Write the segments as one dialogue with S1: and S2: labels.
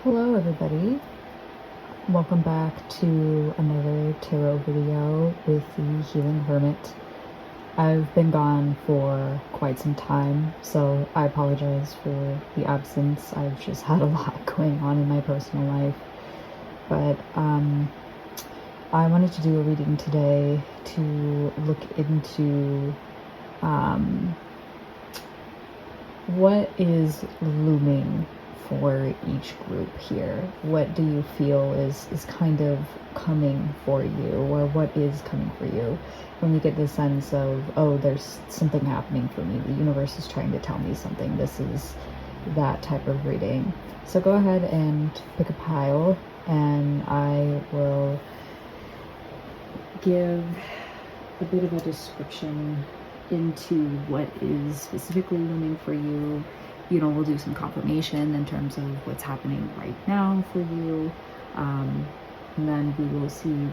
S1: Hello everybody, welcome back to another tarot video with the Healing Hermit. I've been gone for quite some time, so I apologize for the absence. I've just had a lot going on in my personal life, but I wanted to do a reading today to look into what is looming for each group here. What do you feel is kind of coming for you, or what is coming for you when you get the sense of, oh, there's something happening for me, the universe is trying to tell me something. This is that type of reading. So go ahead and pick a pile and I will give a bit of a description into what is specifically looming for you. You know, we'll do some confirmation in terms of what's happening right now for you, and then we will see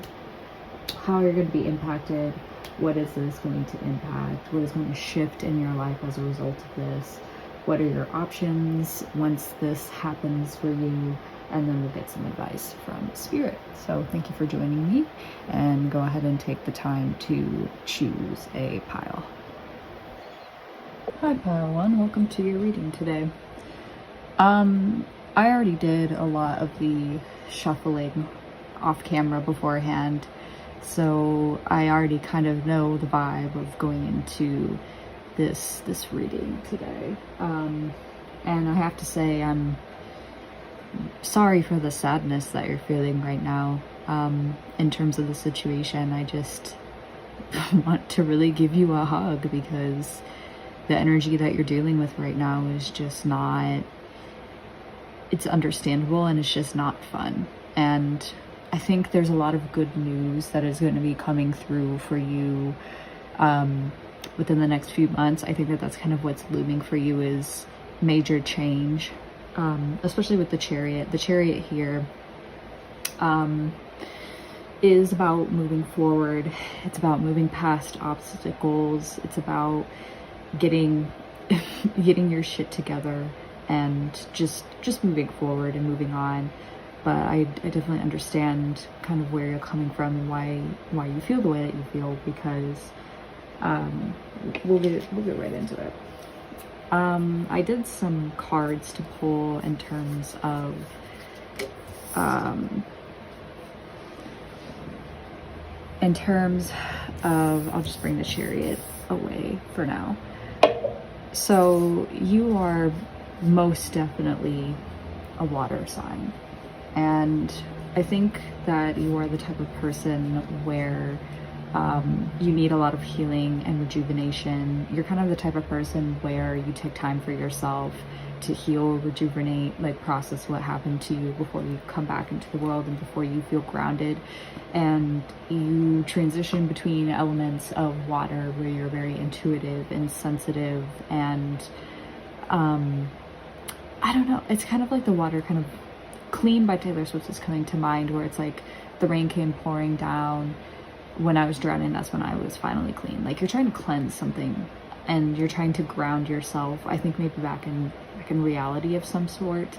S1: how you're going to be impacted. What is this going to impact? What is going to shift in your life as a result of this? What are your options once this happens for you? And then we'll get some advice from Spirit. So thank you for joining me, and go ahead and take the time to choose a pile. Hi pile one, welcome to your reading today. I already did a lot of the shuffling off camera beforehand, so I already kind of know the vibe of going into this reading today. And I have to say, I'm sorry for the sadness that you're feeling right now. In terms of the situation, I just want to really give you a hug, because the energy that you're dealing with right now is just not, it's understandable and it's just not fun. And I think there's a lot of good news that is going to be coming through for you within the next few months. I think that that's kind of what's looming for you, is major change, especially with the Chariot. The Chariot here is about moving forward. It's about moving past obstacles. It's about getting your shit together and just moving forward and moving on. But I definitely understand kind of where you're coming from and why you feel the way that you feel, because we'll get right into it. I did some cards to pull in terms of I'll just bring the Chariot away for now. So you are most definitely a water sign, and I think that you are the type of person where you need a lot of healing and rejuvenation. You're kind of the type of person where you take time for yourself to heal, rejuvenate, like process what happened to you before you come back into the world and before you feel grounded. And you transition between elements of water where you're very intuitive and sensitive, and I don't know, it's kind of like the water kind of Clean by Taylor Swift is coming to mind, where it's like the rain came pouring down. When I was drowning, that's when I was finally clean. Like, you're trying to cleanse something and you're trying to ground yourself, I think maybe back in reality of some sort.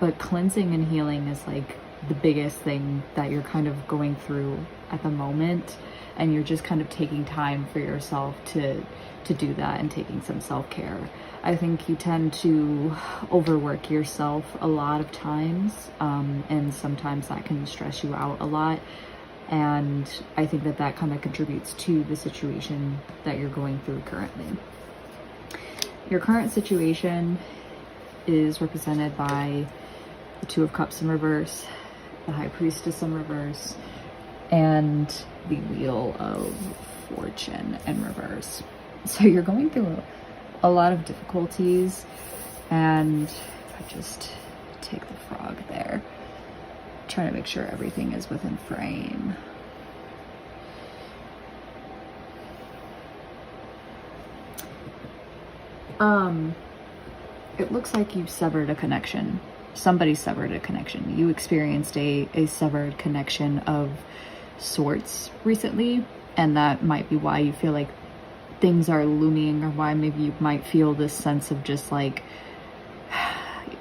S1: But cleansing and healing is like the biggest thing that you're kind of going through at the moment, and you're just kind of taking time for yourself to do that and taking some self-care. I think you tend to overwork yourself a lot of times, and sometimes that can stress you out a lot. And I think that that kind of contributes to the situation that you're going through currently. Your current situation is represented by the Two of Cups in reverse, the High Priestess in reverse, and the Wheel of Fortune in reverse. So you're going through a lot of difficulties, and I just take the frog there, trying to make sure everything is within frame. It looks like you've severed a connection. Somebody severed a connection. You experienced a severed connection of sorts recently, and that might be why you feel like things are looming, or why maybe you might feel this sense of just like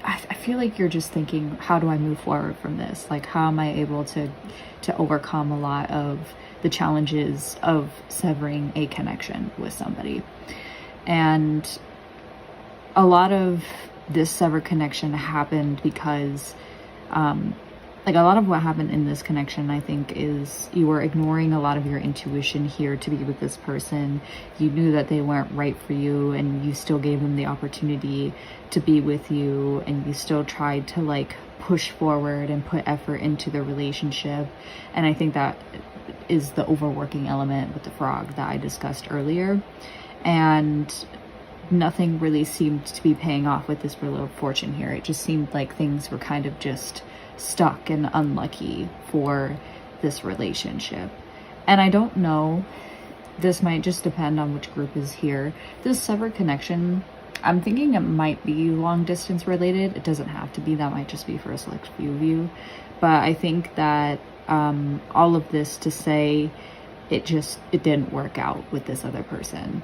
S1: I feel like you're just thinking, how do I move forward from this? Like, how am I able to overcome a lot of the challenges of severing a connection with somebody? And a lot of this severed connection happened because, like, a lot of what happened in this connection, I think, is you were ignoring a lot of your intuition here to be with this person. You knew that they weren't right for you, and you still gave them the opportunity to be with you, and you still tried to, like, push forward and put effort into the relationship. And I think that is the overworking element with the frog that I discussed earlier. And nothing really seemed to be paying off with this Wheel of Fortune here. It just seemed like things were kind of just stuck and unlucky for this relationship. And I don't know, this might just depend on which group is here. This severed connection, I'm thinking it might be long distance related. It doesn't have to be, that might just be for a select few of you. But I think that all of this to say it didn't work out with this other person.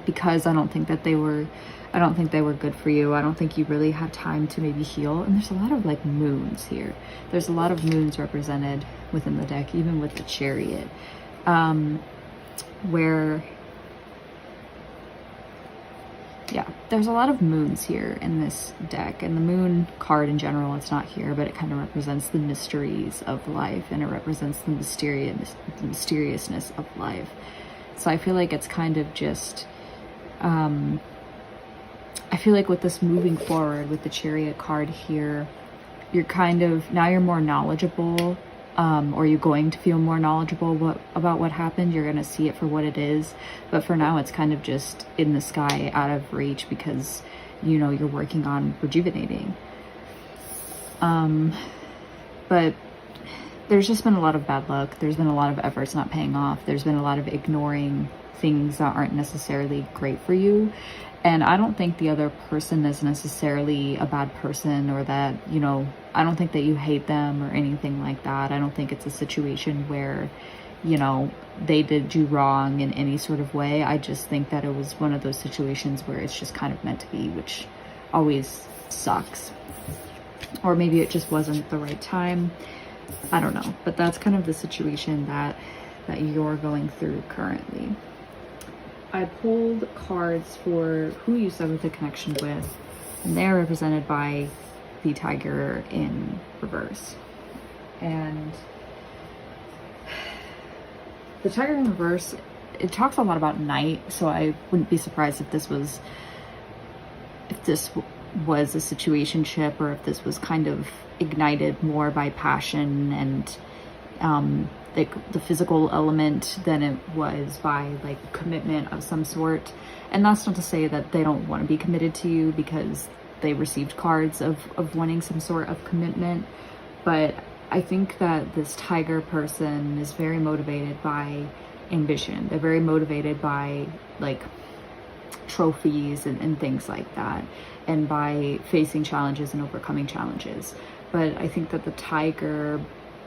S1: Because I don't think they were good for you. I don't think you really had time to maybe heal. And there's a lot of, like, moons here. There's a lot of moons represented within the deck, even with the Chariot, where, yeah, there's a lot of moons here in this deck. And the moon card in general, it's not here, but it kind of represents the mysteries of life, and it represents the mysteriousness of life. So I feel like it's kind of just, I feel like with this moving forward with the Chariot card here, you're kind of, now you're more knowledgeable, or you're going to feel more knowledgeable about what happened. You're going to see it for what it is. But for now, it's kind of just in the sky, out of reach, because, you know, you're working on rejuvenating. But there's just been a lot of bad luck. There's been a lot of efforts not paying off. There's been a lot of ignoring things that aren't necessarily great for you. And I don't think the other person is necessarily a bad person, or that, you know, I don't think that you hate them or anything like that. I don't think it's a situation where, you know, they did you wrong in any sort of way. I just think that it was one of those situations where it's just kind of meant to be, which always sucks. Or maybe it just wasn't the right time. I don't know. But that's kind of the situation that you're going through currently. I pulled cards for who you severed the connection with, and they're represented by the Tiger in reverse. And the Tiger in reverse, it talks a lot about night, so I wouldn't be surprised if this was a situationship, or if this was kind of ignited more by passion and like the physical element than it was by, like, commitment of some sort. And that's not to say that they don't want to be committed to you, because they received cards of wanting some sort of commitment. But I think that this Tiger person is very motivated by ambition. They're very motivated by, like, trophies and things like that, and by facing challenges and overcoming challenges. But I think that the Tiger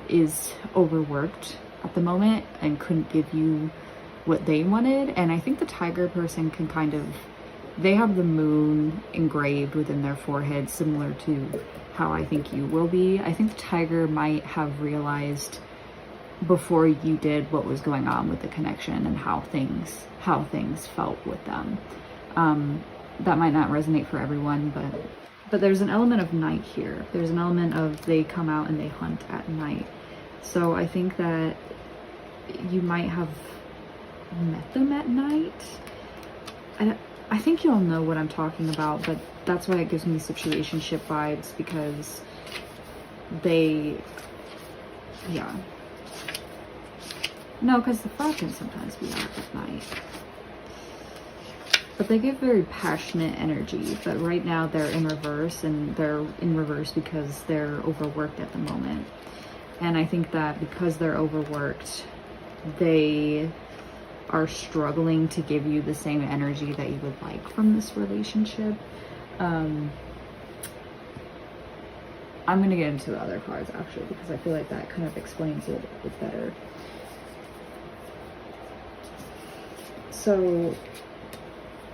S1: is overworked at the moment and couldn't give you what they wanted. And I think the Tiger person can kind of, they have the moon engraved within their forehead, similar to how I think you will be. I think the Tiger might have realized before you did what was going on with the connection and how things felt with them. That might not resonate for everyone, but there's an element of night here. There's an element of they come out and they hunt at night. So I think that you might have met them at night. I think you'll know what I'm talking about, but that's why it gives me situationship vibes, because they, yeah. No, because the frog can sometimes be out at night. But they give very passionate energy, but right now they're in reverse, and they're in reverse because they're overworked at the moment. And I think that because they're overworked, they are struggling to give you the same energy that you would like from this relationship. I'm going to get into the other cards, actually, because I feel like that kind of explains it a bit better. So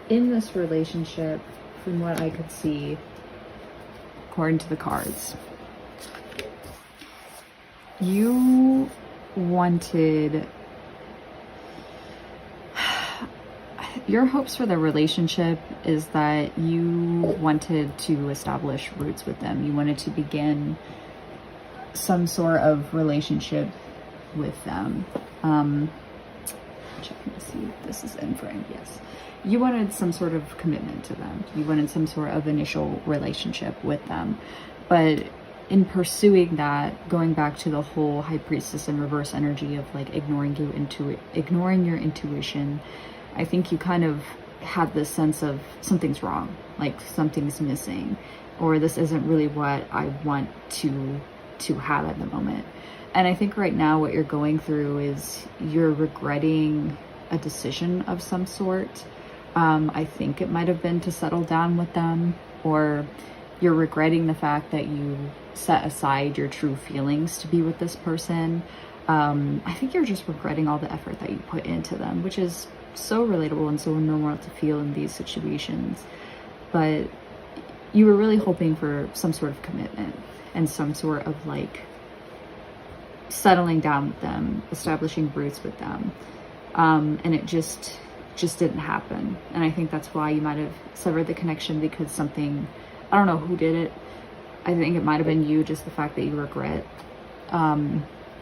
S1: in this relationship, from what I could see, according to the cards. You wanted, your hopes for the relationship is that you wanted to establish roots with them. You wanted to begin some sort of relationship with them. Checking to see if this is in frame. Yes. You wanted some sort of commitment to them. You wanted some sort of initial relationship with them. But in pursuing that, going back to the whole High Priestess and reverse energy of like ignoring your intuition, I think you kind of had this sense of something's wrong, like something's missing, or this isn't really what I want to have at the moment. And I think right now what you're going through is you're regretting a decision of some sort. I think it might have been to settle down with them, or you're regretting the fact that you set aside your true feelings to be with this person. I think you're just regretting all the effort that you put into them, which is so relatable and so normal to feel in these situations. But you were really hoping for some sort of commitment and some sort of like settling down with them, establishing roots with them. And it just didn't happen. And I think that's why you might have severed the connection, because something, I don't know who did it. I think it might have been you, just the fact that you regret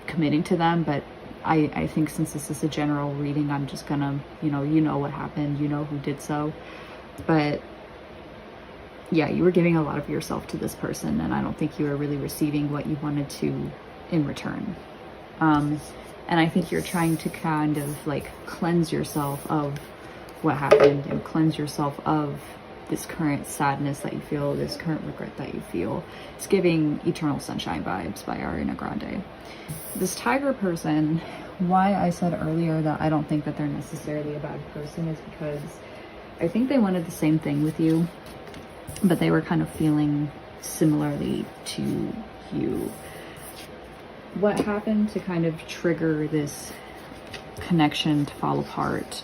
S1: committing to them. But I think since this is a general reading, I'm just gonna, you know what happened, you know who did so. But yeah, you were giving a lot of yourself to this person, and I don't think you were really receiving what you wanted to in return. And I think you're trying to kind of like cleanse yourself of what happened and cleanse yourself of this current sadness that you feel, this current regret that you feel. It's giving Eternal Sunshine vibes by Ariana Grande. This tiger person, why I said earlier that I don't think that they're necessarily a bad person is because I think they wanted the same thing with you, but they were kind of feeling similarly to you. What happened to kind of trigger this connection to fall apart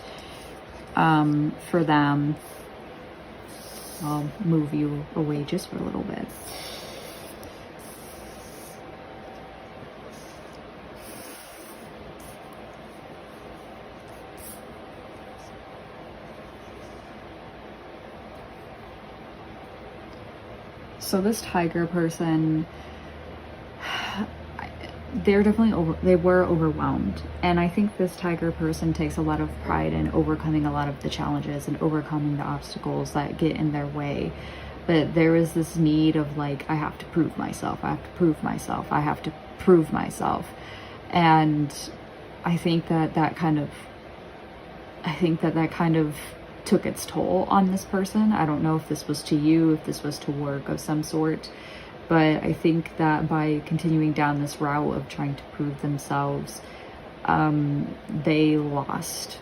S1: for them? I'll move you away just for a little bit. So this tiger person, they were overwhelmed, and I think this tiger person takes a lot of pride in overcoming a lot of the challenges and overcoming the obstacles that get in their way. But there is this need of like, I have to prove myself, I have to prove myself, I have to prove myself. And I think that kind of took its toll on this person. I don't know if this was to you, if this was to work of some sort. But I think that by continuing down this route of trying to prove themselves, they lost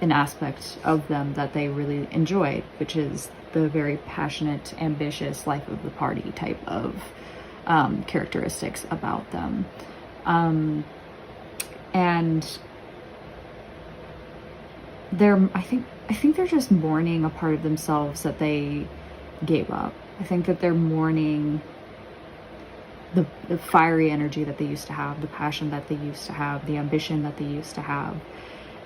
S1: an aspect of them that they really enjoyed, which is the very passionate, ambitious life of the party type of characteristics about them. And I think they're just mourning a part of themselves that they gave up. I think that they're mourning the fiery energy that they used to have, the passion that they used to have, the ambition that they used to have.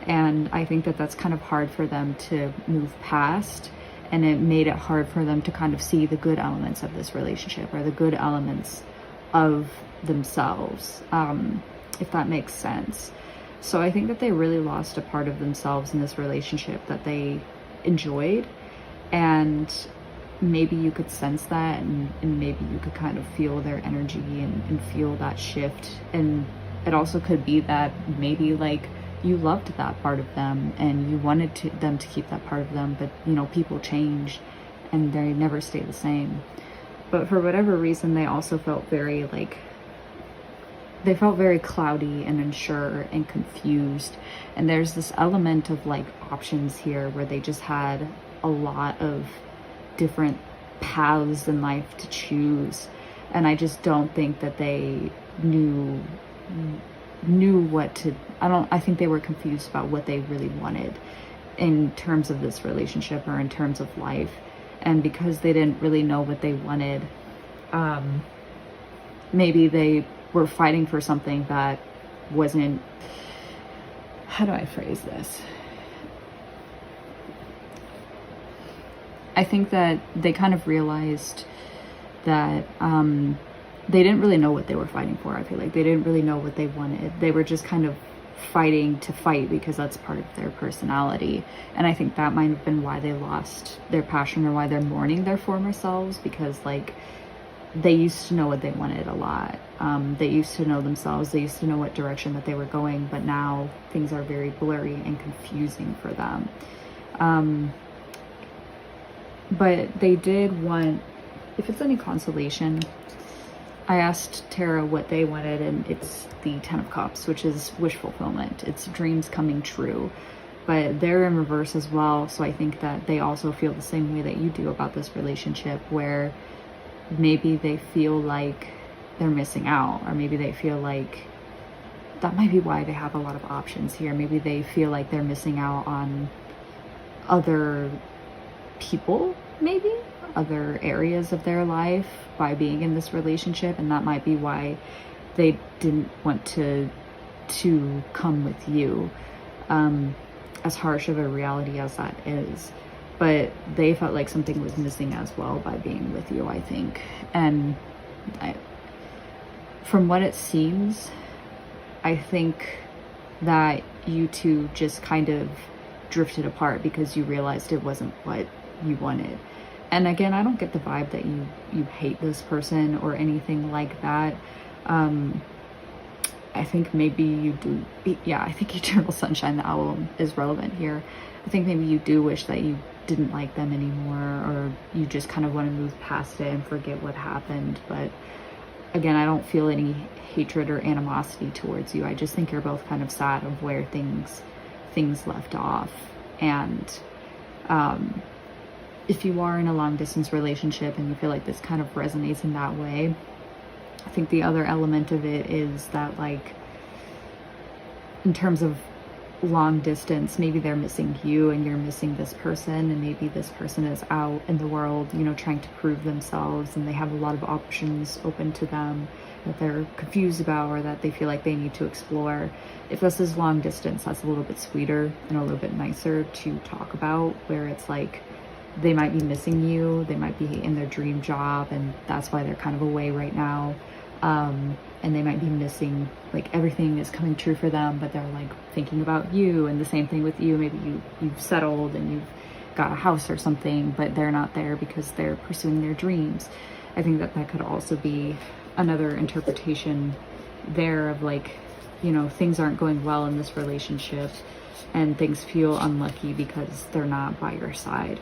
S1: And I think that that's kind of hard for them to move past, and it made it hard for them to kind of see the good elements of this relationship, or the good elements of themselves, if that makes sense. So I think that they really lost a part of themselves in this relationship that they enjoyed, and maybe you could sense that, and maybe you could kind of feel their energy and feel that shift. And it also could be that maybe like you loved that part of them and you wanted them to keep that part of them, but people change and they never stay the same. But for whatever reason, they also felt very cloudy and unsure and confused. And there's this element of like options here where they just had a lot of different paths in life to choose, and I just don't think that they knew what to, I think they were confused about what they really wanted in terms of this relationship or in terms of life. And because they didn't really know what they wanted, Maybe they were fighting for something that wasn't, how do I phrase this? I think that they kind of realized that they didn't really know what they were fighting for. I feel like they didn't really know what they wanted. They were just kind of fighting to fight because that's part of their personality. And I think that might have been why they lost their passion, or why they're mourning their former selves, because like they used to know what they wanted a lot. They used to know themselves. They used to know what direction that they were going, but now things are very blurry and confusing for them. But they did want, if it's any consolation, I asked Tara what they wanted, and it's the 10 of Cups, which is wish fulfillment. It's dreams coming true. But they're in reverse as well, so I think that they also feel the same way that you do about this relationship, where maybe they feel like they're missing out, or maybe they feel like that might be why they have a lot of options here. Maybe they feel like they're missing out on other people, maybe other areas of their life by being in this relationship, and that might be why they didn't want to come with you, as harsh of a reality as that is. But they felt like something was missing as well by being with you, I think. And from what it seems, I think that you two just kind of drifted apart because you realized it wasn't what you wanted. And again, I don't get the vibe that you hate this person or anything like that. I think maybe you do. Yeah, I think Eternal Sunshine, the album, is relevant here. I think maybe you do wish that you didn't like them anymore, or you just kind of want to move past it and forget what happened. But again, I don't feel any hatred or animosity towards you. I just think you're both kind of sad of where things left off. And if you are in a long distance relationship and you feel like this kind of resonates in that way, I think the other element of it is that, like, in terms of long distance, maybe they're missing you and you're missing this person, and maybe this person is out in the world, you know, trying to prove themselves, and they have a lot of options open to them that they're confused about or that they feel like they need to explore. If this is long distance, that's a little bit sweeter and a little bit nicer to talk about, where it's like they might be missing you, they might be in their dream job, and that's why they're kind of away right now. And they might be missing, like, everything is coming true for them, but they're like thinking about you. And the same thing with you. Maybe you've settled and you've got a house or something, but they're not there because they're pursuing their dreams. I think that that could also be another interpretation there of, like, you know, things aren't going well in this relationship and things feel unlucky because they're not by your side.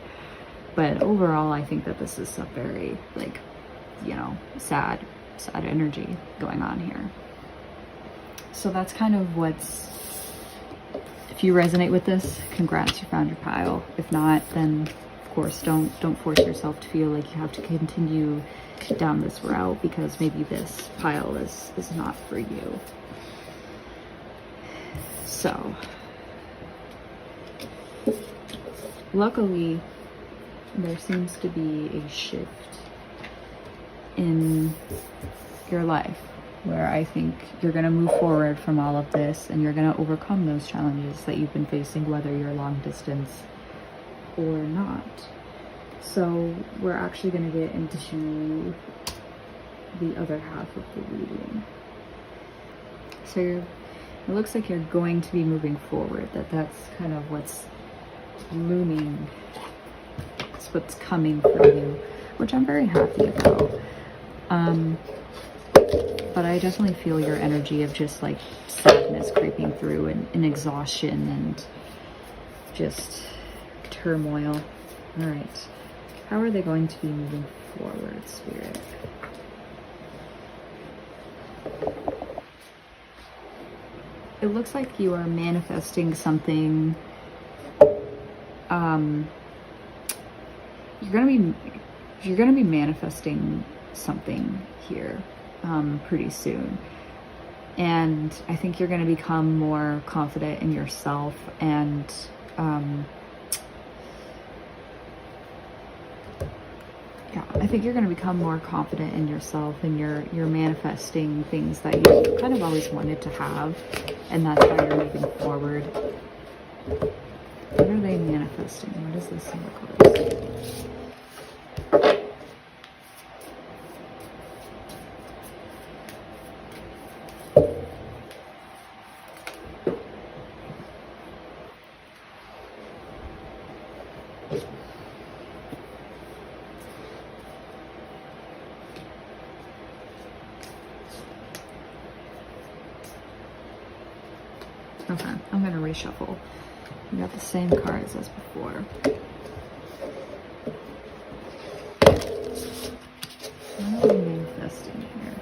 S1: But overall, I think that this is a very, like, you know, sad energy going on here. So that's kind of what's, if you resonate with this, congrats, you found your pile. If not, then of course don't force yourself to feel like you have to continue down this route, because maybe this pile is not for you. So luckily there seems to be a shift in your life where I think you're going to move forward from all of this, and you're going to overcome those challenges that you've been facing, whether you're long distance or not. So we're actually going to get into the other half of the reading. So it looks like you're going to be moving forward, that's kind of what's looming. It's what's coming for you, which I'm very happy about. But I definitely feel your energy of just like sadness creeping through, and exhaustion and just turmoil. All right, how are they going to be moving forward, Spirit? It looks like you are manifesting something. You're gonna be manifesting something here pretty soon, and I think you're gonna become more confident in yourself, and yeah, I think you're going to become more confident in yourself, and you're manifesting things that you kind of always wanted to have, and that's why you're moving forward. What are they manifesting? What is this in the cards? Okay, I'm gonna reshuffle. We got the same cards as before. What are we manifesting here?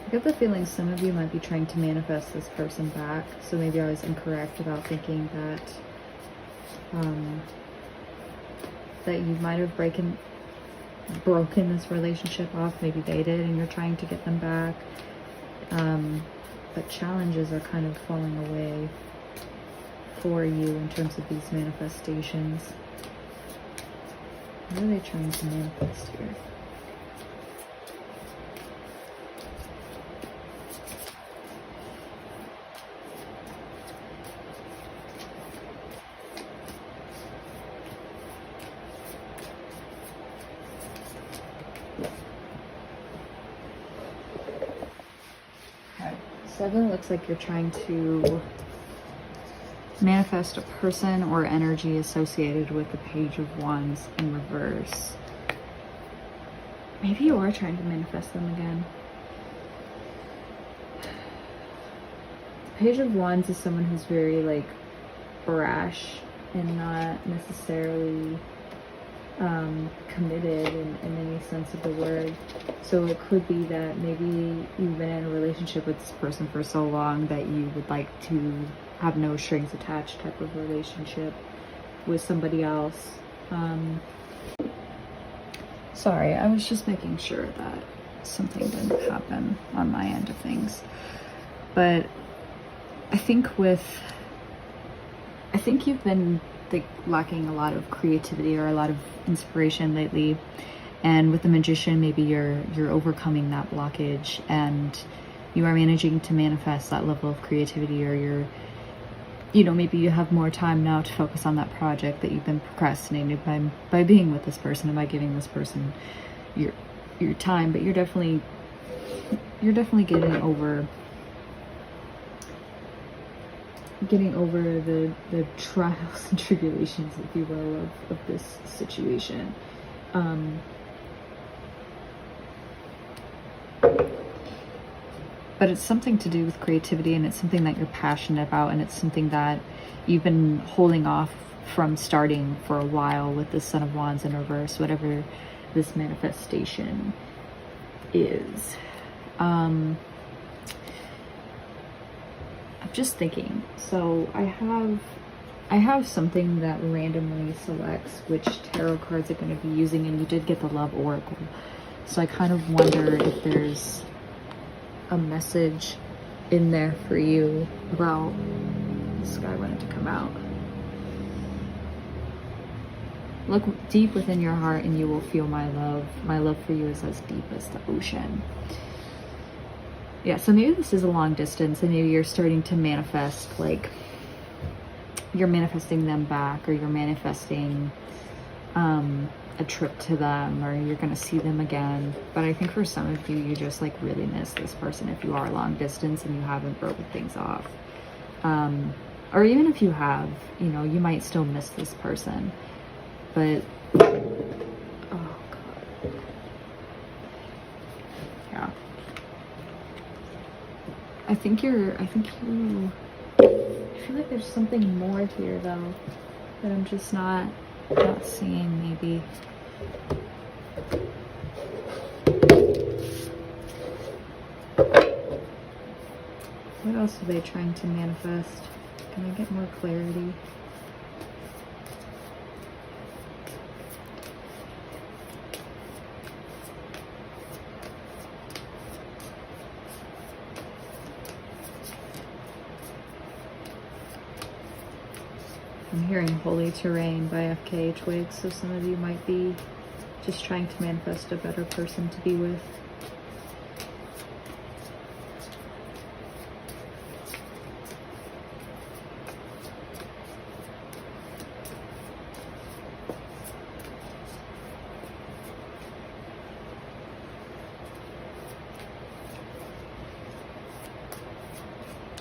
S1: I get the feeling some of you might be trying to manifest this person back, so maybe I was incorrect about thinking that that you might have broken this relationship off. Maybe they did, and you're trying to get them back. But challenges are kind of falling away for you in terms of these manifestations. What are they trying to manifest here? Seven looks like you're trying to manifest a person or energy associated with the Page of Wands in reverse. Maybe you are trying to manifest them again. Page of Wands is someone who's very like brash and not necessarily committed in any sense of the word. So it could be that maybe you've been in a relationship with this person for so long that you would like to have no strings attached type of relationship with somebody else. Sorry, I was just making sure that something didn't happen on my end of things. But I think you've been lacking a lot of creativity or a lot of inspiration lately, and with the Magician, maybe you're overcoming that blockage and you are managing to manifest that level of creativity, or maybe you have more time now to focus on that project that you've been procrastinating by being with this person and by giving this person your time. But you're definitely getting over the trials and tribulations, if you will, of this situation. But it's something to do with creativity, and it's something that you're passionate about, and it's something that you've been holding off from starting for a while with the Son of Wands in reverse, whatever this manifestation is. I'm just thinking, so I have something that randomly selects which tarot cards are going to be using, and you did get the Love Oracle, so I kind of wonder if there's a message in there for you about this guy wanted to come out. Look deep within your heart and you will feel my love. My love for you is as deep as the ocean. Yeah, so maybe this is a long distance, and maybe you're starting to manifest, like you're manifesting them back, or you're manifesting a trip to them, or you're gonna see them again. But I think for some of you, you just like really miss this person if you are long distance and you haven't broken things off. Or even if you have, you might still miss this person. But oh god. Yeah. I feel like there's something more here though that I'm just not seeing, maybe. What else are they trying to manifest? Can I get more clarity? I'm hearing Holy Terrain by FKH Twigs, so some of you might be just trying to manifest a better person to be with.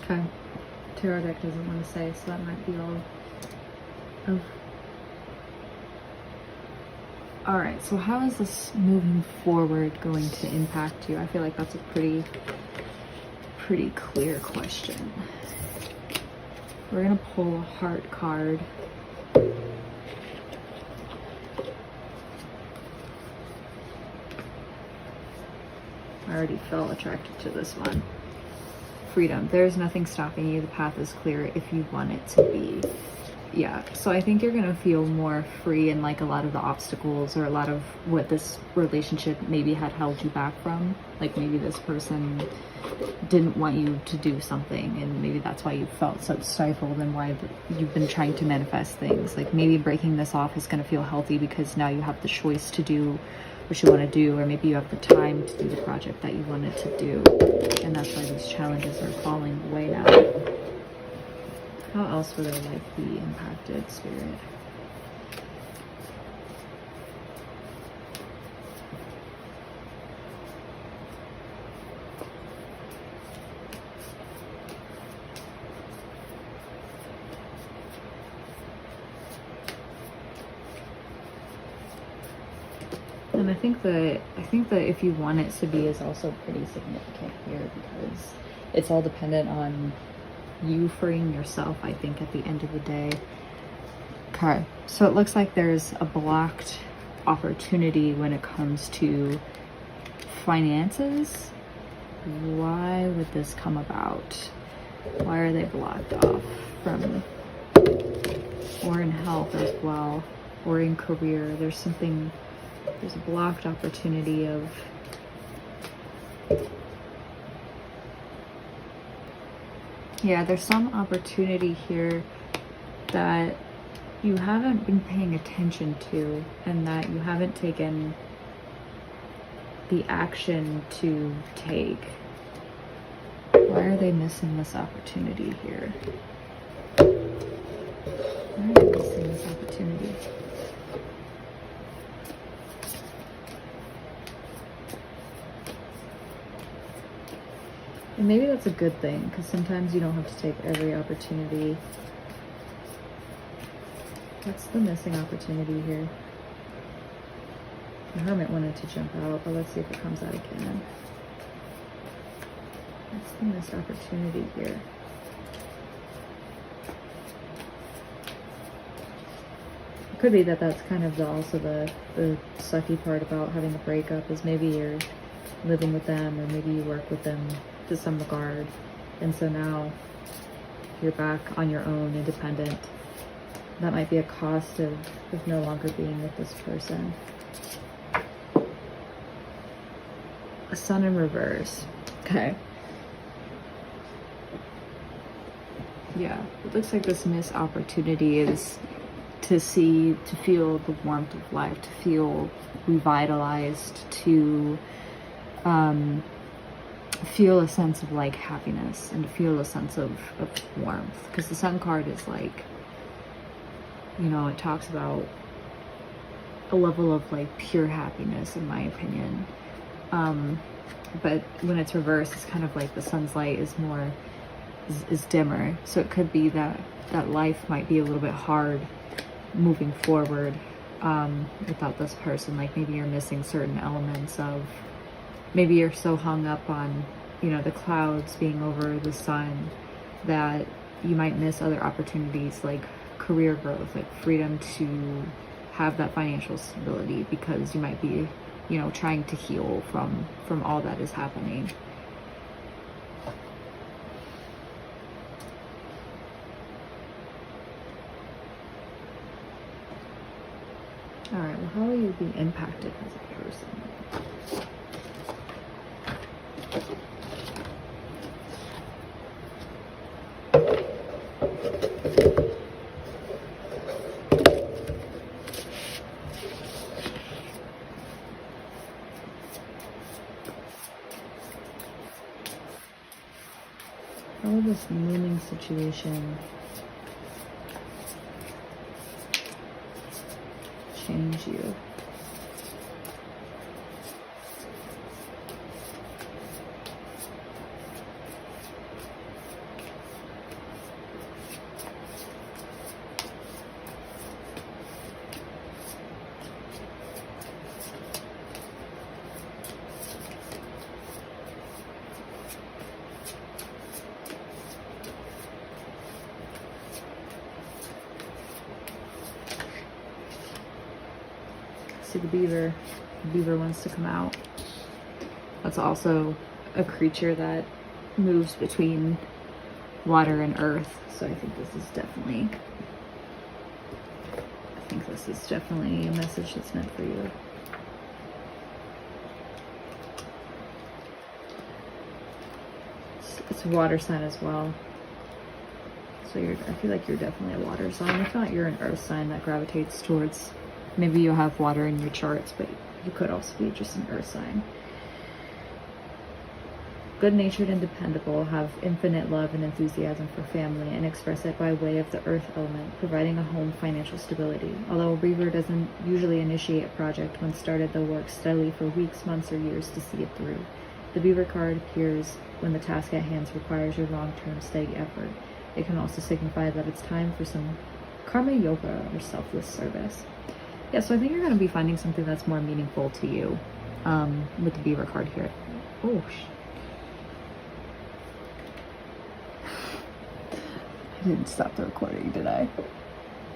S1: Okay, tarot deck doesn't want to say, so that might be all of. All right, so how is this moving forward going to impact you? I feel like that's a pretty clear question. We're gonna pull a heart card. I already felt attracted to this one. Freedom. There's nothing stopping you. The path is clear if you want it to be. Yeah, so I think you're gonna feel more free, and like a lot of the obstacles or a lot of what this relationship maybe had held you back from, like maybe this person didn't want you to do something, and maybe that's why you felt so stifled and why you've been trying to manifest things. Like maybe breaking this off is gonna feel healthy because now you have the choice to do what you want to do, or maybe you have the time to do the project that you wanted to do, and that's why these challenges are falling away now. How else would their life be impacted, Spirit? And I think that if you want it to be is also pretty significant here, because it's all dependent on you freeing yourself, I think, at the end of the day. Okay, so it looks like there's a blocked opportunity when it comes to finances. Why would this come about? Why are they blocked off from, or in health as well, or in career? There's a blocked opportunity of there's some opportunity here that you haven't been paying attention to, and that you haven't taken the action to take. Why are they missing this opportunity here? Why are they missing this opportunity? And maybe that's a good thing, because sometimes you don't have to take every opportunity. That's the missing opportunity here. The Hermit wanted to jump out, but let's see if it comes out again. That's the missed opportunity here. It could be that that's kind of also the sucky part about having a breakup, is maybe you're living with them, or maybe you work with them to some regard, and so now you're back on your own, independent. That might be a cost of no longer being with this person. A Sun in reverse. Okay. Yeah, it looks like this missed opportunity is to feel the warmth of life, to feel revitalized, to feel a sense of like happiness, and to feel a sense of warmth, because the Sun card is like, you know, it talks about a level of like pure happiness, in my opinion. But when it's reversed, it's kind of like the sun's light is dimmer, so it could be that life might be a little bit hard moving forward without this person. Like maybe you're missing certain elements of, maybe you're so hung up on, you know, the clouds being over the sun, that you might miss other opportunities like career growth, like freedom to have that financial stability, because you might be, you know, trying to heal from all that is happening. All right, well, how will you be impacted as a person? this looming situation change you? See the beaver. The beaver wants to come out. That's also a creature that moves between water and earth. So I think this is definitely a message that's meant for you. It's a water sign as well. So I feel like you're definitely a water sign. If not, you're an earth sign that gravitates towards. Maybe you have water in your charts, but you could also be just an earth sign. Good-natured and dependable, have infinite love and enthusiasm for family, and express it by way of the earth element, providing a home financial stability. Although a beaver doesn't usually initiate a project, when started they'll work steadily for weeks, months, or years to see it through. The beaver card appears when the task at hand requires your long-term steady effort. It can also signify that it's time for some karma yoga or selfless service. Yeah, so I think you're going to be finding something that's more meaningful to you with the beaver card here. Oh, I didn't stop the recording, did I?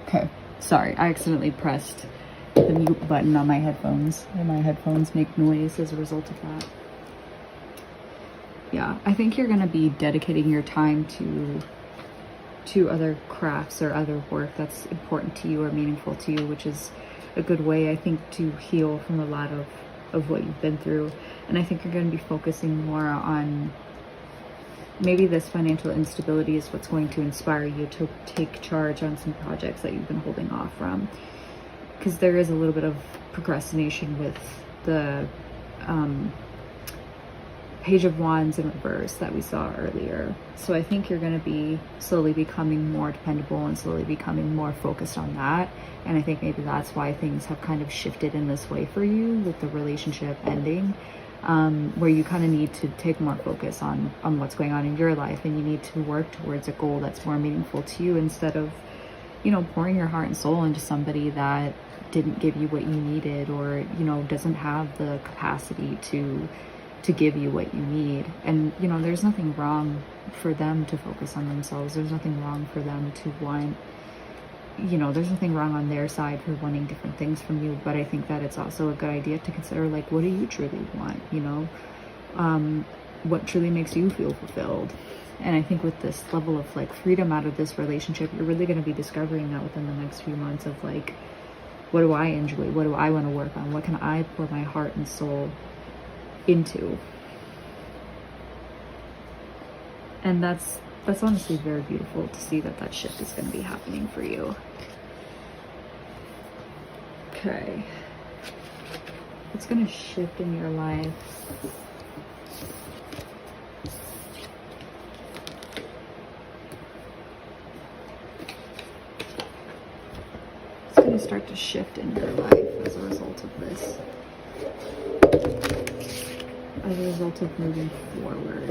S1: Okay, sorry. I accidentally pressed the mute button on my headphones, and my headphones make noise as a result of that. Yeah, I think you're going to be dedicating your time to other crafts or other work that's important to you or meaningful to you, which is a good way, I think, to heal from a lot of what you've been through. And I think you're going to be focusing more on maybe this financial instability is what's going to inspire you to take charge on some projects that you've been holding off from, because there is a little bit of procrastination with the Page of Wands in reverse that we saw earlier. So I think you're going to be slowly becoming more dependable and slowly becoming more focused on that. And I think maybe that's why things have kind of shifted in this way for you with the relationship ending, where you kind of need to take more focus on what's going on in your life, and you need to work towards a goal that's more meaningful to you, instead of, you know, pouring your heart and soul into somebody that didn't give you what you needed, or, you know, doesn't have the capacity to give you what you need. And, you know, there's nothing wrong for them to focus on themselves. There's nothing wrong for them to want, you know, there's nothing wrong on their side for wanting different things from you. But I think that it's also a good idea to consider, like, what do you truly want, you know? What truly makes you feel fulfilled? And I think with this level of, like, freedom out of this relationship, you're really going to be discovering that within the next few months of, like, what do I enjoy? What do I want to work on? What can I pour my heart and soul into? And that's honestly very beautiful to see that shift is going to be happening for you. Okay, what's going to shift in your life? It's going to start to shift in your life as a result of this. As a result of moving forward.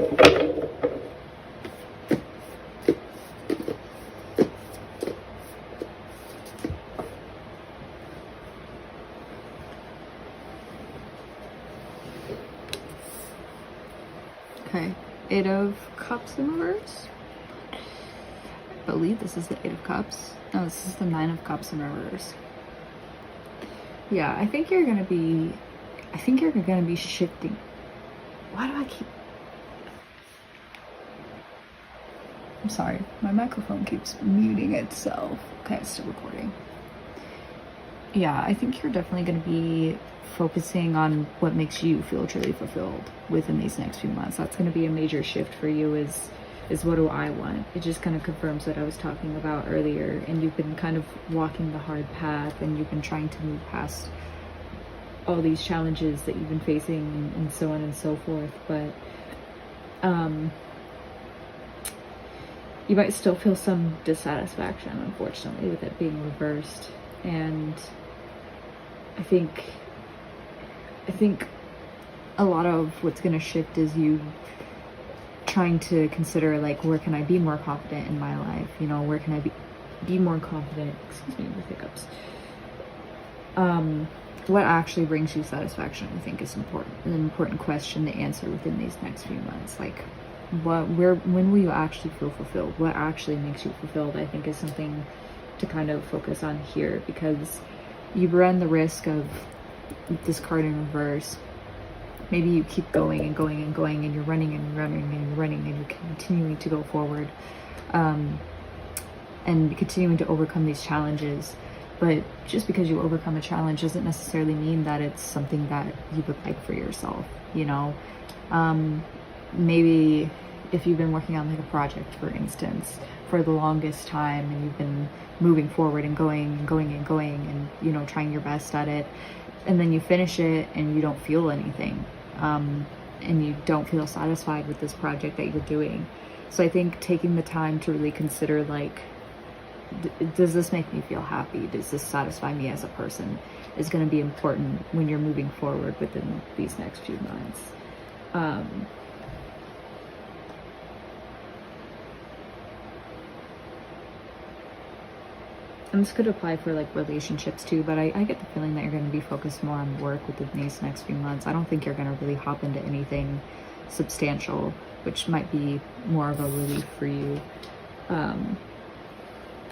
S1: Okay, Eight of Cups in reverse. I believe this is the Eight of Cups. No, this is the Nine of Cups in reverse. Yeah, I think you're gonna be shifting. Why do I keep... I'm sorry, my microphone keeps muting itself. Okay, it's still recording. Yeah, I think you're definitely going to be focusing on what makes you feel truly fulfilled within these next few months. That's going to be a major shift for you, is what do I want? It just kind of confirms what I was talking about earlier, and you've been kind of walking the hard path, and you've been trying to move past all these challenges that you've been facing, and so on and so forth. But you might still feel some dissatisfaction, unfortunately, with it being reversed. And I think a lot of what's going to shift is you trying to consider, like, where can I be more confident in my life? You know, where can I be more confident? Excuse me, with hiccups. What actually brings you satisfaction, I think, is an important question to answer within these next few months. Like, when will you actually feel fulfilled? What actually makes you fulfilled, I think, is something to kind of focus on here, because you run the risk of this card in reverse. Maybe you keep going and going and going, and you're running and you're running and you're running and you're continuing to go forward, and continuing to overcome these challenges. But just because you overcome a challenge doesn't necessarily mean that it's something that you would like for yourself, you know? Maybe if you've been working on like a project, for instance, for the longest time, and you've been moving forward and going and going and going and, you know, trying your best at it, and then you finish it and you don't feel anything, and you don't feel satisfied with this project that you're doing. So I think taking the time to really consider, like, does this make me feel happy? Does this satisfy me as a person? Is going to be important when you're moving forward within these next few months. And this could apply for like relationships too, but I get the feeling that you're going to be focused more on work within these next few months. I don't think you're going to really hop into anything substantial, which might be more of a relief for you.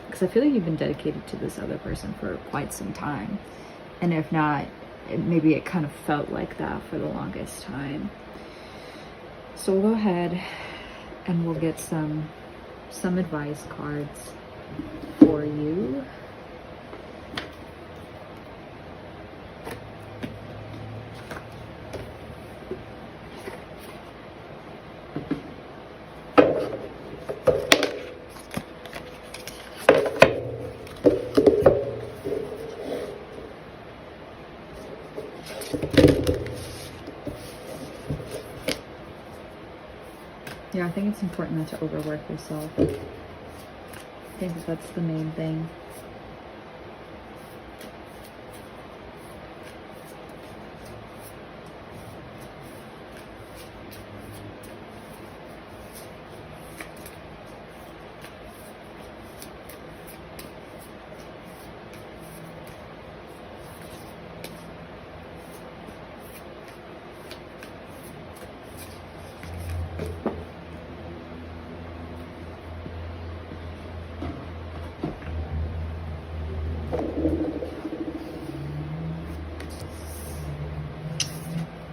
S1: Because I feel like you've been dedicated to this other person for quite some time. And if not, maybe it kind of felt like that for the longest time. So we'll go ahead and we'll get some advice cards for you. Yeah, I think it's important not to overwork yourself. I think that's the main thing.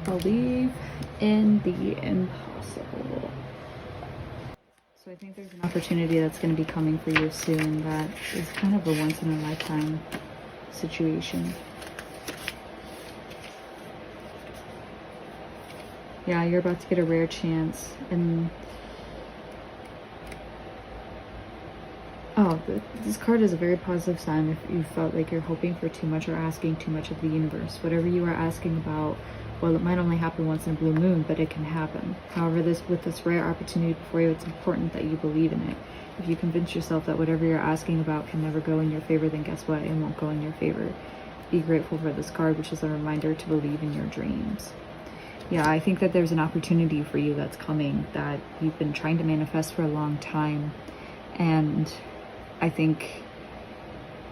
S1: Believe in the impossible. So I think there's an opportunity that's going to be coming for you soon that is kind of a once-in-a-lifetime situation. Yeah, you're about to get a rare chance. And this card is a very positive sign if you felt like you're hoping for too much or asking too much of the universe. Whatever you are asking about, well, it might only happen once in a blue moon, but it can happen. However, with this rare opportunity before you, it's important that you believe in it. If you convince yourself that whatever you're asking about can never go in your favor, then guess what? It won't go in your favor. Be grateful for this card, which is a reminder to believe in your dreams. Yeah, I think that there's an opportunity for you that's coming that you've been trying to manifest for a long time. And I think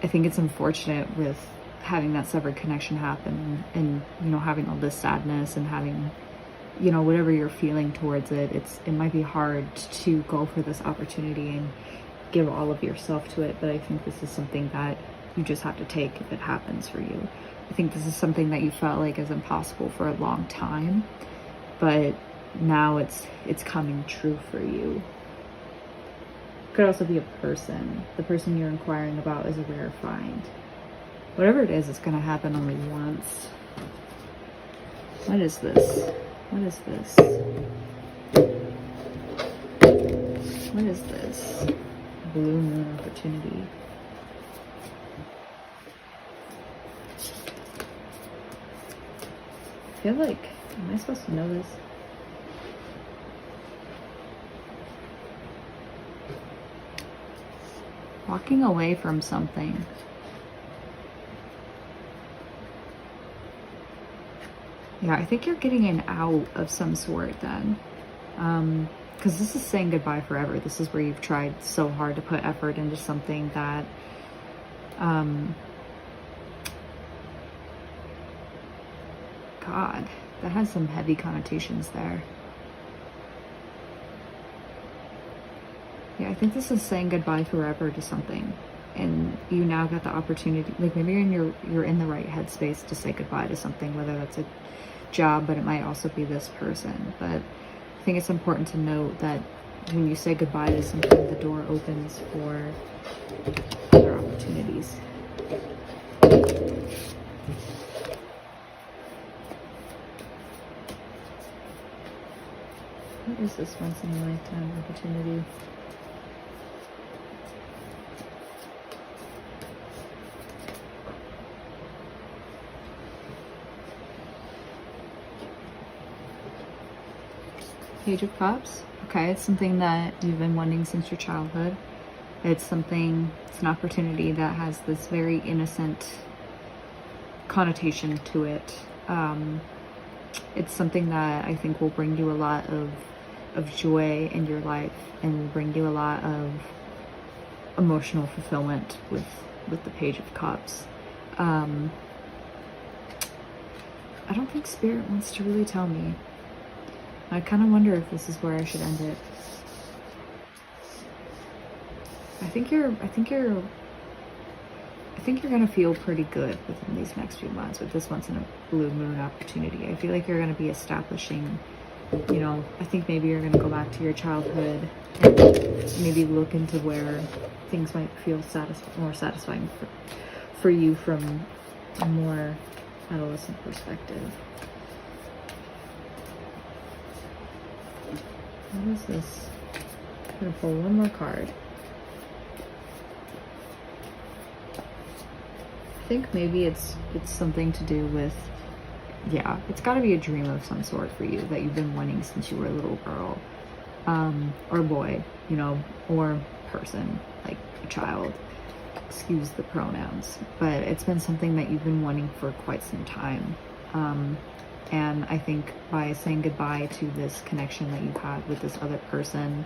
S1: it's unfortunate with having that severed connection happen, and you know, having all this sadness and having, you know, whatever you're feeling towards it, it might be hard to go for this opportunity and give all of yourself to it. But I think this is something that you just have to take if it happens for you. I think this is something that you felt like is impossible for a long time, but now it's coming true for you. Could also be a person. The person you're inquiring about is a rare find. Whatever it is, it's going to happen only once. What is this? What is this? What is this? Blue moon opportunity. I feel like, am I supposed to know this? walking away from something. Yeah, I think you're getting an out of some sort then. Because this is saying goodbye forever. This is where you've tried so hard to put effort into something that, God, that has some heavy connotations there. Yeah, I think this is saying goodbye forever to something. And you now got the opportunity, like maybe you're in the right headspace to say goodbye to something, whether that's a job, but it might also be this person. But I think it's important to note that when you say goodbye to something, the door opens for other opportunities. What is this once in a lifetime opportunity? Page of Cups. Okay, it's something that you've been wanting since your childhood. It's an opportunity that has this very innocent connotation to it. It's something that I think will bring you a lot of joy in your life and will bring you a lot of emotional fulfillment with the Page of Cups. I don't think Spirit wants to really tell me. I kind of wonder if this is where I should end it. I think you're gonna feel pretty good within these next few months with this once in a blue moon opportunity. I feel like you're gonna be establishing, you know, I think maybe you're gonna go back to your childhood and maybe look into where things might feel more satisfying for you from a more adolescent perspective. What is this? I'm gonna pull one more card. I think maybe it's something to do with, yeah, it's got to be a dream of some sort for you that you've been wanting since you were a little girl, or boy, you know, or person, like a child. Excuse the pronouns, but it's been something that you've been wanting for quite some time. And I think by saying goodbye to this connection that you've had with this other person,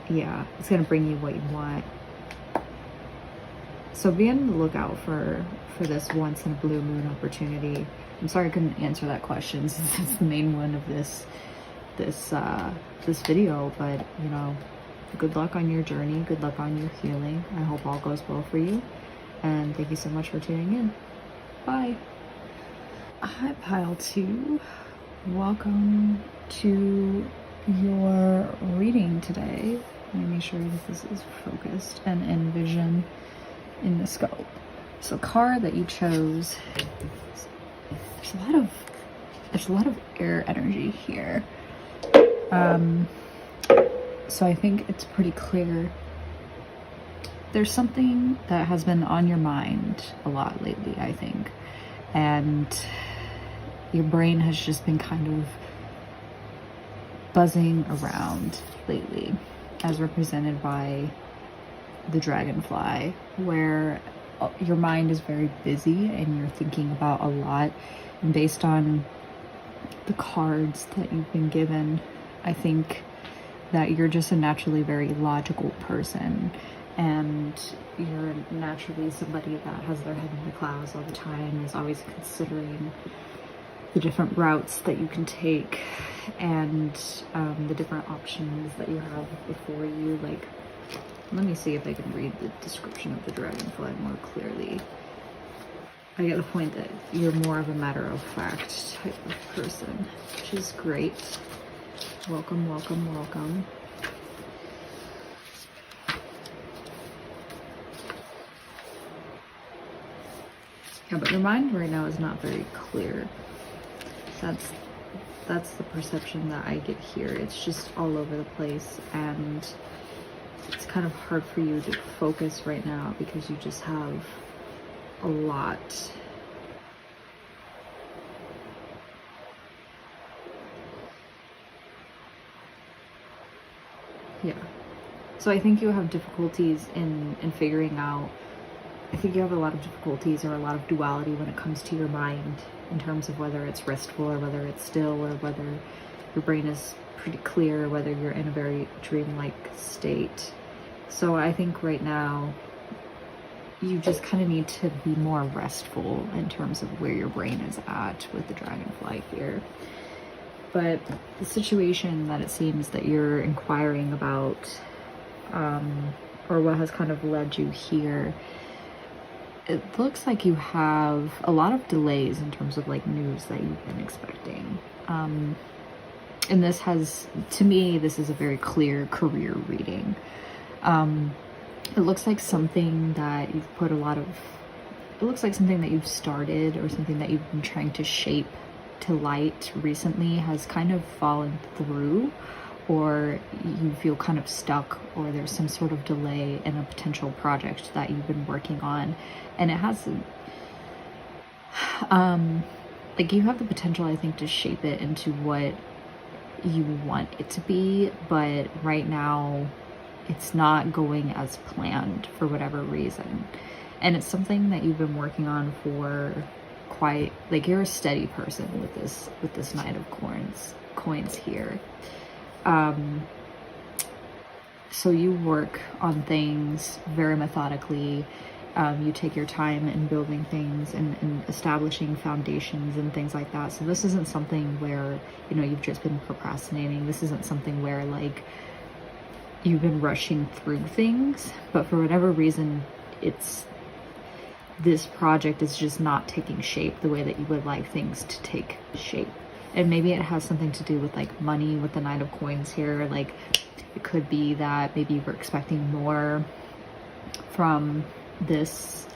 S1: yeah, it's gonna bring you what you want. So be on the lookout for this once in a blue moon opportunity. I'm sorry I couldn't answer that question since it's the main one of this video, but you know, good luck on your journey, good luck on your healing. I hope all goes well for you. And thank you so much for tuning in. Bye. Hi, Pile 2. Welcome to your reading today. Let me make sure that this is focused and envision in the scope. So, card that you chose. There's a lot of air energy here. So I think it's pretty clear. There's something that has been on your mind a lot lately, I think. And your brain has just been kind of buzzing around lately, as represented by the dragonfly, where your mind is very busy and you're thinking about a lot. And based on the cards that you've been given, I think that you're just a naturally very logical person. And you're naturally somebody that has their head in the clouds all the time, is always considering the different routes that you can take and the different options that you have before you. Like, let me see if I can read the description of the dragonfly more clearly. I get the point that you're more of a matter-of-fact type of person, which is great. Welcome, welcome, welcome. Yeah, but your mind right now is not very clear. That's the perception that I get here. It's just all over the place, and it's kind of hard for you to focus right now because you just have a lot. Yeah. So I think you have difficulties in figuring out, I think you have a lot of difficulties or a lot of duality when it comes to your mind in terms of whether it's restful or whether it's still, or whether your brain is pretty clear, whether you're in a very dreamlike state. So I think right now you just kind of need to be more restful in terms of where your brain is at with the dragonfly here. But the situation that it seems that you're inquiring about, or what has kind of led you here, it looks like you have a lot of delays in terms of like news that you've been expecting. And this has, to me, this is a very clear career reading. It looks like something that you've put a lot of, it looks like something that you've started or something that you've been trying to shape to light recently has kind of fallen through, or you feel kind of stuck, or there's some sort of delay in a potential project that you've been working on. And it hasn't, like you have the potential, I think, to shape it into what you want it to be, but right now it's not going as planned for whatever reason. And it's something that you've been working on for quite, like, you're a steady person with this Knight of coins here. So you work on things very methodically. You take your time in building things and establishing foundations and things like that. So this isn't something where, you know, you've just been procrastinating. This isn't something where like you've been rushing through things, but for whatever reason, this project is just not taking shape the way that you would like things to take shape. And maybe it has something to do with like money with the Knight of Coins here. Like it could be that maybe you were expecting more from this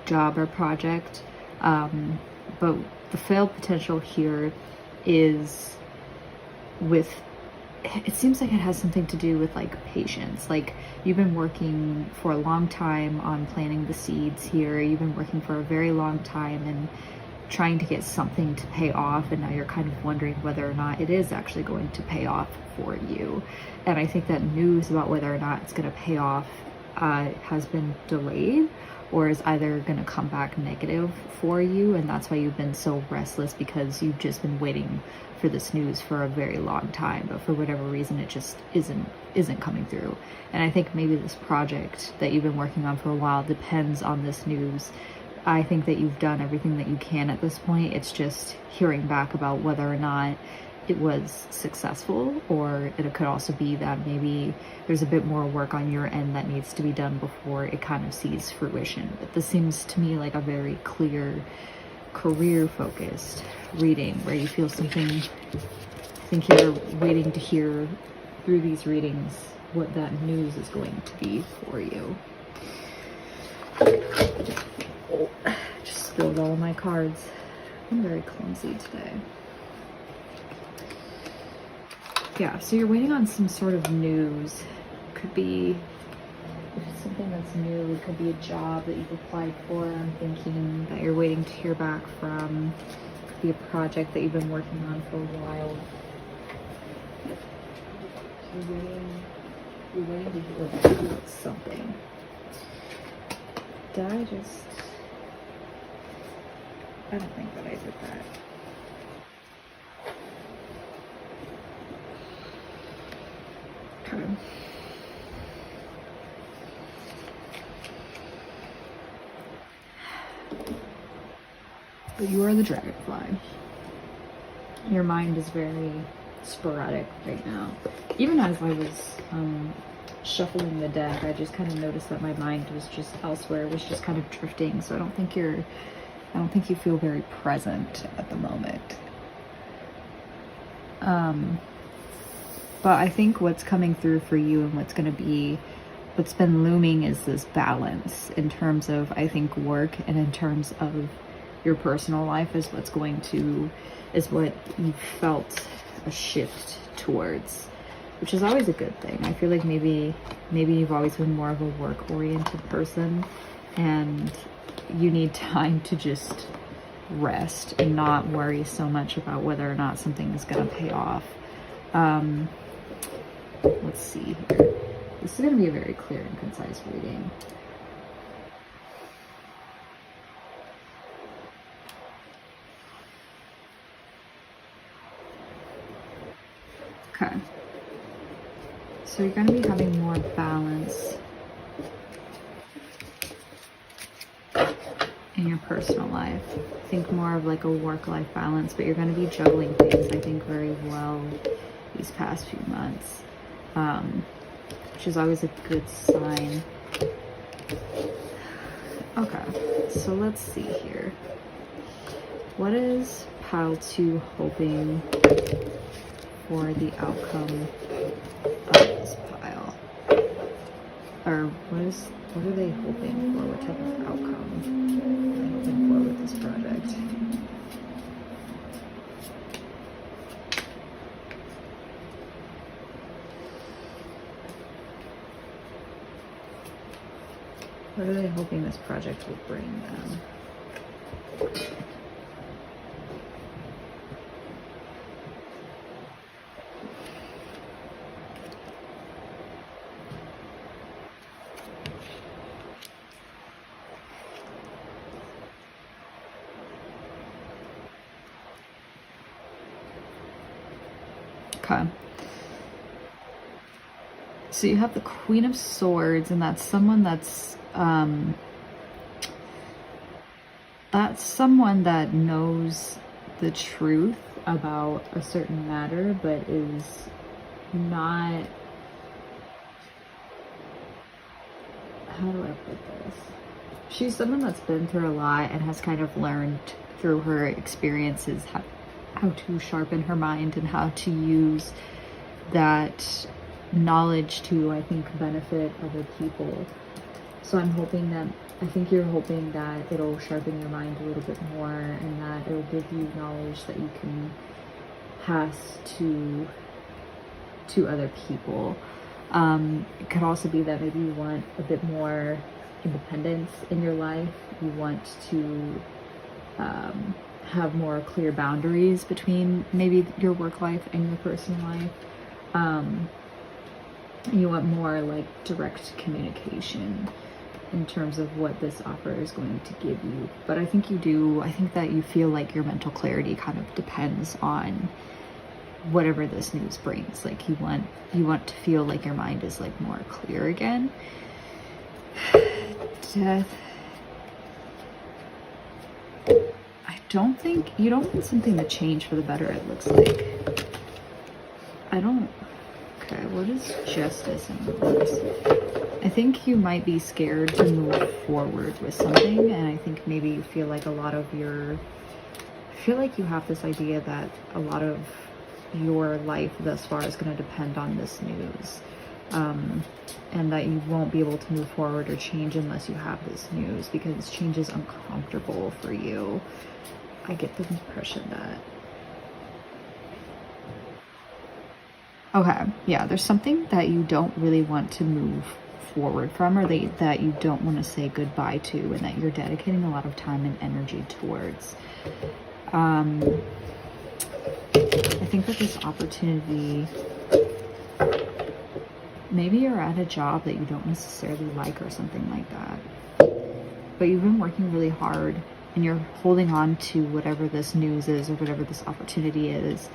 S1: job or project. But the failed potential here is with, it seems like it has something to do with like patience. Like you've been working for a long time on planting the seeds here. You've been working for a very long time and trying to get something to pay off, and now you're kind of wondering whether or not it is actually going to pay off for you. And I think that news about whether or not it's going to pay off has been delayed, or is either going to come back negative for you, and that's why you've been so restless, because you've just been waiting for this news for a very long time, but for whatever reason it just isn't coming through. And I think maybe this project that you've been working on for a while depends on this news. I think that you've done everything that you can at this point. It's just hearing back about whether or not it was successful, or it could also be that maybe there's a bit more work on your end that needs to be done before it kind of sees fruition. But this seems to me like a very clear career focused reading where you feel something. I think you're waiting to hear through these readings what that news is going to be for you. Oh, just spilled all of my cards. I'm very clumsy today. Yeah, so you're waiting on some sort of news. Could be, if it's something that's new, it could be a job that you've applied for. I'm thinking that you're waiting to hear back from. It could be a project that you've been working on for a while. You're waiting to hear back about something. Did I just... I don't think that I did that. Okay. But you are the dragonfly. Your mind is very sporadic right now. Even as I was shuffling the deck, I just kind of noticed that my mind was just elsewhere. It was just kind of drifting. So I don't think you feel very present at the moment. But I think what's coming through for you and what's been looming is this balance in terms of, I think, work, and in terms of your personal life is what you felt a shift towards, which is always a good thing. I feel like maybe you've always been more of a work-oriented person, and you need time to just rest and not worry so much about whether or not something is going to pay off. let's see here. This is going to be a very clear and concise reading. Okay. So you're going to be having more balance in your personal life. Think more of like a work-life balance, but you're going to be juggling things, I think, very well these past few months, which is always a good sign. Okay, so let's see here. What is pile 2 hoping for the outcome of this pile? Or what are they hoping for? What type of outcome are they hoping for with this project? What are they hoping this project will bring them? Okay. So you have the Queen of Swords, and that's someone that's someone that knows the truth about a certain matter, but is not, how do I put this? She's someone that's been through a lot and has kind of learned through her experiences how to sharpen her mind and how to use that knowledge to, I think, benefit other people. So I'm hoping that, I think you're hoping that it'll sharpen your mind a little bit more, and that it'll give you knowledge that you can pass to other people. It could also be that maybe you want a bit more independence in your life. You want to have more clear boundaries between maybe your work life and your personal life. You want more like direct communication in terms of what this offer is going to give you. But I think you do, I think that you feel like your mental clarity kind of depends on whatever this news brings. Like you want to feel like your mind is like more clear again. Death. I don't think, you don't want something to change for the better, it looks like. Okay, what is justice in reverse? I think you might be scared to move forward with something, and I think maybe you feel like I feel like you have this idea that a lot of your life thus far is going to depend on this news, and that you won't be able to move forward or change unless you have this news, because change is uncomfortable for you. I get the impression that. Okay, yeah, there's something that you don't really want to move forward from, or that you don't want to say goodbye to, and that you're dedicating a lot of time and energy towards. I think that this opportunity, maybe you're at a job that you don't necessarily like or something like that, but you've been working really hard and you're holding on to whatever this news is or whatever this opportunity is.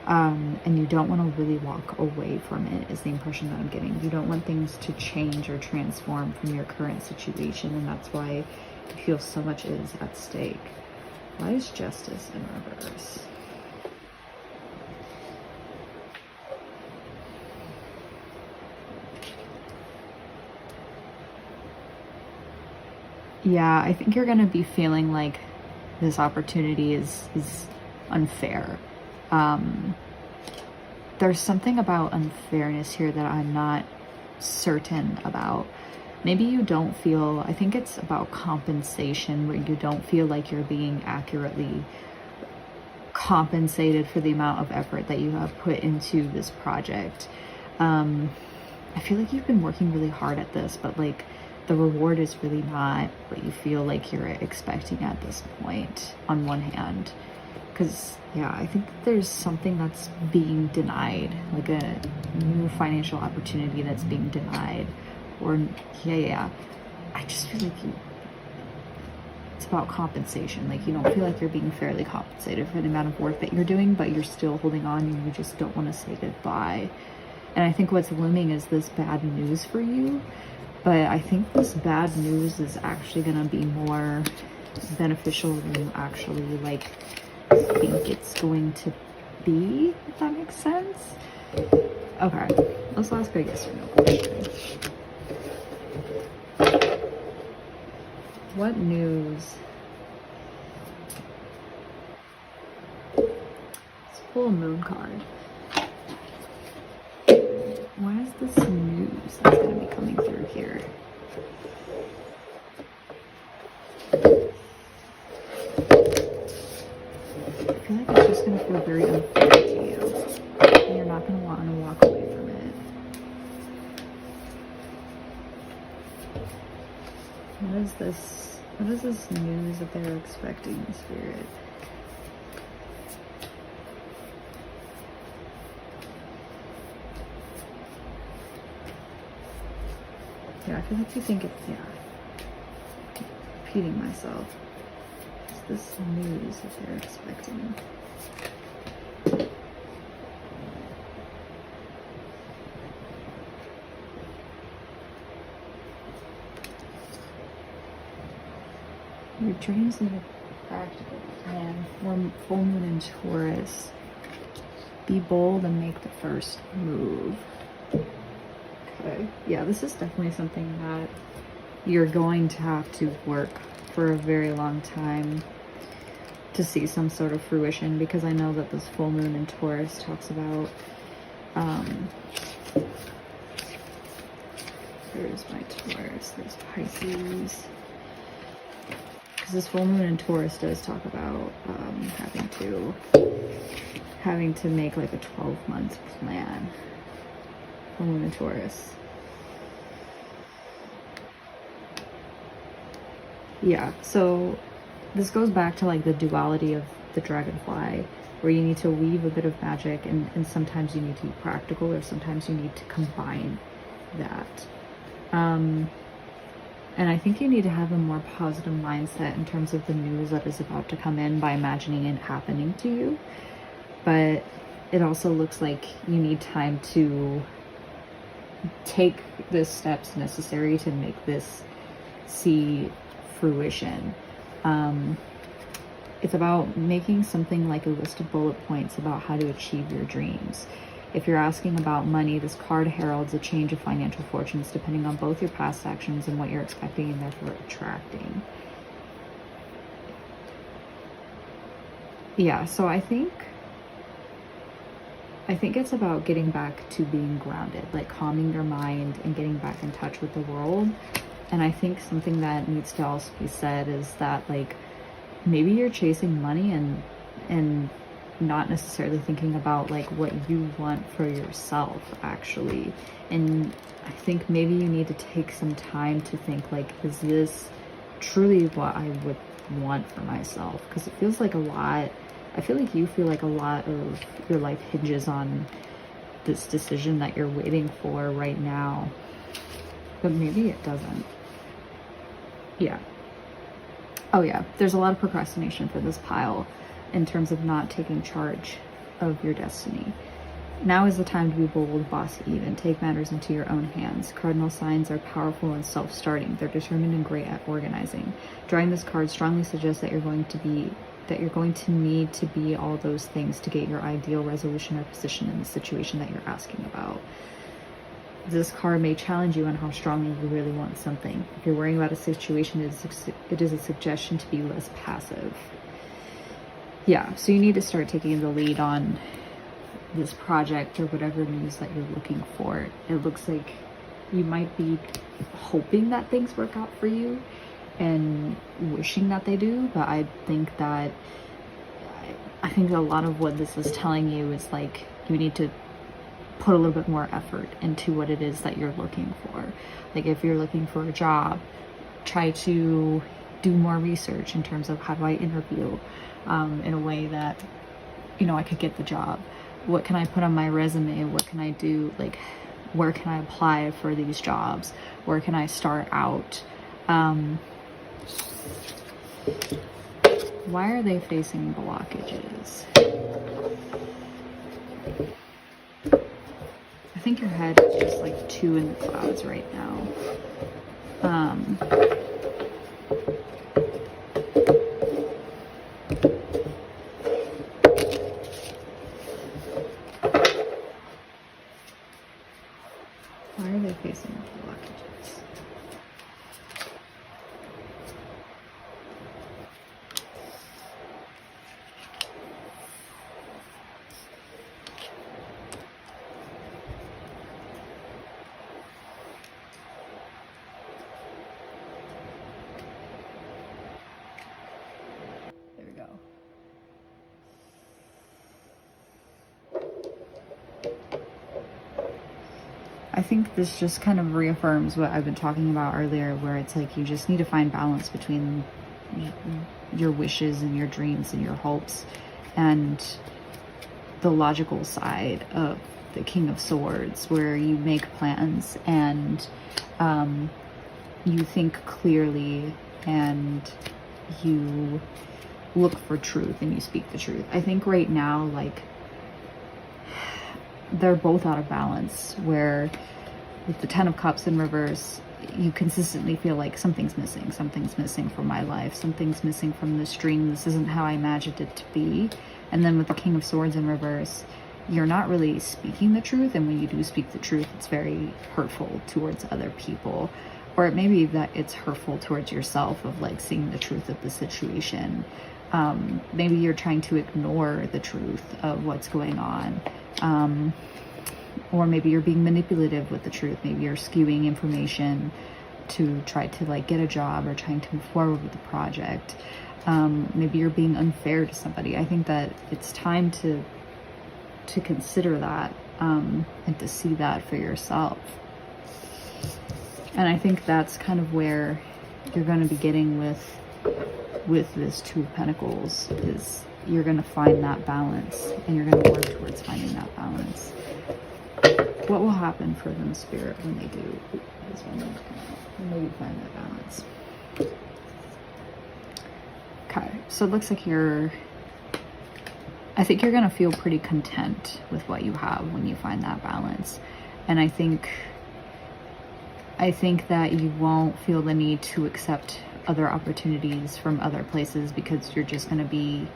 S1: And you don't want to really walk away from it, is the impression that I'm getting. You don't want things to change or transform from your current situation, and that's why you feel so much is at stake. Why is justice in reverse? Yeah, I think you're going to be feeling like this opportunity is unfair. There's something about unfairness here that I'm not certain about. Maybe you don't feel, I think it's about compensation, where you don't feel like you're being accurately compensated for the amount of effort that you have put into this project. I feel like you've been working really hard at this, but like the reward is really not what you feel like you're expecting at this point, on one hand. Because, yeah, I think there's something that's being denied, like a new financial opportunity that's being denied. Or, yeah. I just feel like it's about compensation. Like, you don't feel like you're being fairly compensated for the amount of work that you're doing, but you're still holding on and you just don't want to say goodbye. And I think what's looming is this bad news for you. But I think this bad news is actually going to be more beneficial than you actually, like, think it's going to be, if that makes sense. Okay, let's ask a yes or no question. What news? It's full moon card. What is this news that's going to be coming through here? I feel like it's just going to feel very unfair to you. And you're not going to want to walk away from it. What is this? What is this news that they're expecting, Spirit? Yeah, I feel like you think it's, yeah. Repeating myself. What's this news that they're expecting? Your dreams need a practical plan. We're full moon in Taurus. Be bold and make the first move. Okay. Yeah, this is definitely something that you're going to have to work for a very long time to see some sort of fruition, because I know that this full moon in Taurus talks about there's my Taurus, there's Pisces. Because this full moon in Taurus does talk about having to make like a 12-month plan. Full moon in Taurus. Yeah, so this goes back to like the duality of the dragonfly, where you need to weave a bit of magic, and sometimes you need to be practical, or sometimes you need to combine that. And I think you need to have a more positive mindset in terms of the news that is about to come in by imagining it happening to you. But it also looks like you need time to take the steps necessary to make this see fruition. It's about making something like a list of bullet points about how to achieve your dreams. If you're asking about money, this card heralds a change of financial fortunes depending on both your past actions and what you're expecting and therefore attracting. Yeah, so I think it's about getting back to being grounded, like calming your mind and getting back in touch with the world. And I think something that needs to also be said is that, like, maybe you're chasing money and not necessarily thinking about like what you want for yourself actually. And I think maybe you need to take some time to think, like, is this truly what I would want for myself? Because it feels like a lot, I feel like you feel like a lot of your life hinges on this decision that you're waiting for right now, but maybe it doesn't. Yeah. Oh yeah, there's a lot of procrastination for this pile in terms of not taking charge of your destiny. Now is the time to be bold, bossy, and take matters into your own hands. Cardinal signs are powerful and self-starting. They're determined and great at organizing. Drawing this card strongly suggests that you're going to need to be all those things to get your ideal resolution or position in the situation that you're asking about. This card may challenge you on how strongly you really want something. If you're worrying about a situation, it is a suggestion to be less passive. Yeah, so you need to start taking the lead on this project or whatever news that you're looking for. It looks like you might be hoping that things work out for you and wishing that they do, but I think a lot of what this is telling you is like you need to put a little bit more effort into what it is that you're looking for. Like if you're looking for a job, try to do more research in terms of how do I interview in a way that, you know, I could get the job. What can I put on my resume? What can I do? Like, where can I apply for these jobs? Where can I start out? Why are they facing blockages? I think your head is just like too in the clouds right now. Why are they facing blockages? There we go. I think this just kind of reaffirms what I've been talking about earlier, where it's like you just need to find balance between your wishes and your dreams and your hopes and the logical side of the King of Swords, where you make plans and you think clearly and you look for truth and you speak the truth. I think right now, like, they're both out of balance, where with the Ten of Cups in reverse, you consistently feel like something's missing from my life, something's missing from this dream, this isn't how I imagined it to be. And then with the King of Swords in reverse, you're not really speaking the truth, and when you do speak the truth, it's very hurtful towards other people, or it may be that it's hurtful towards yourself, of like seeing the truth of the situation. Maybe you're trying to ignore the truth of what's going on. Or maybe you're being manipulative with the truth. Maybe you're skewing information to try to like get a job or trying to move forward with the project. Maybe you're being unfair to somebody. I think that it's time to consider that and to see that for yourself. And I think that's kind of where you're going to be getting with this Two of Pentacles, is you're going to find that balance, and you're going to work towards finding that balance. What will happen for them, Spirit, when they do? This one needs to come out. When they find that balance. Okay, so it looks like I think you're going to feel pretty content with what you have when you find that balance. And I think that you won't feel the need to accept other opportunities from other places, because you're just going to be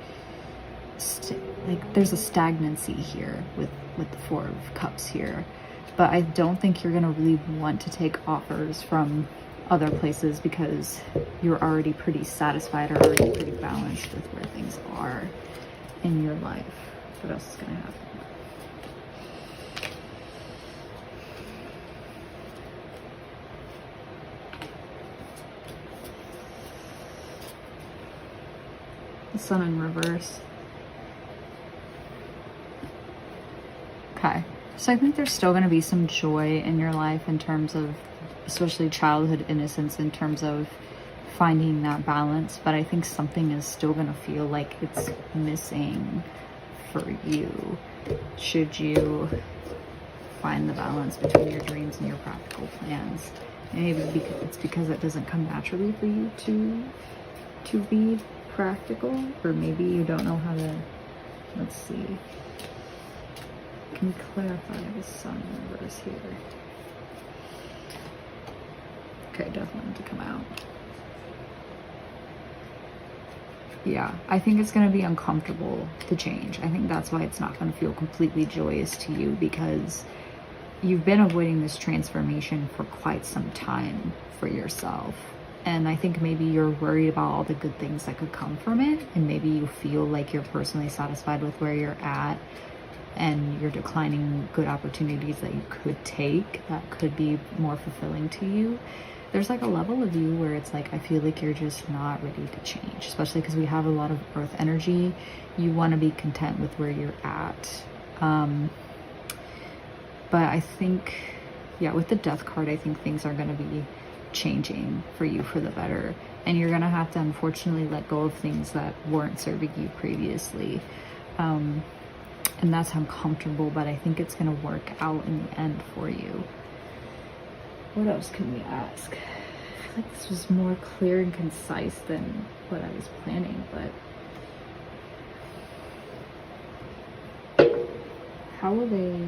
S1: like, there's a stagnancy here with the Four of Cups here. But I don't think you're going to really want to take offers from other places, because you're already pretty satisfied or already pretty balanced with where things are in your life. What else is going to happen? The Sun in reverse. Okay, so I think there's still going to be some joy in your life in terms of, especially childhood innocence, in terms of finding that balance. But I think something is still going to feel like it's missing for you, should you find the balance between your dreams and your practical plans. Maybe it's because it doesn't come naturally for you to be practical, or maybe you don't know how to. Let's see. Can we clarify the Sun in reverse here? Okay, definitely need to come out. Yeah, I think it's going to be uncomfortable to change. I think that's why it's not going to feel completely joyous to you, because you've been avoiding this transformation for quite some time for yourself. And I think maybe you're worried about all the good things that could come from it, and maybe you feel like you're personally satisfied with where you're at, and you're declining good opportunities that you could take that could be more fulfilling to you. There's like a level of you where it's like, I feel like you're just not ready to change, especially because we have a lot of earth energy. You want to be content with where you're at. But I think, yeah, with the Death card, I think things are going to be changing for you for the better. And you're gonna have to unfortunately let go of things that weren't serving you previously. And that's uncomfortable, but I think it's gonna work out in the end for you. What else can we ask? I feel like this was more clear and concise than what I was planning, but how will they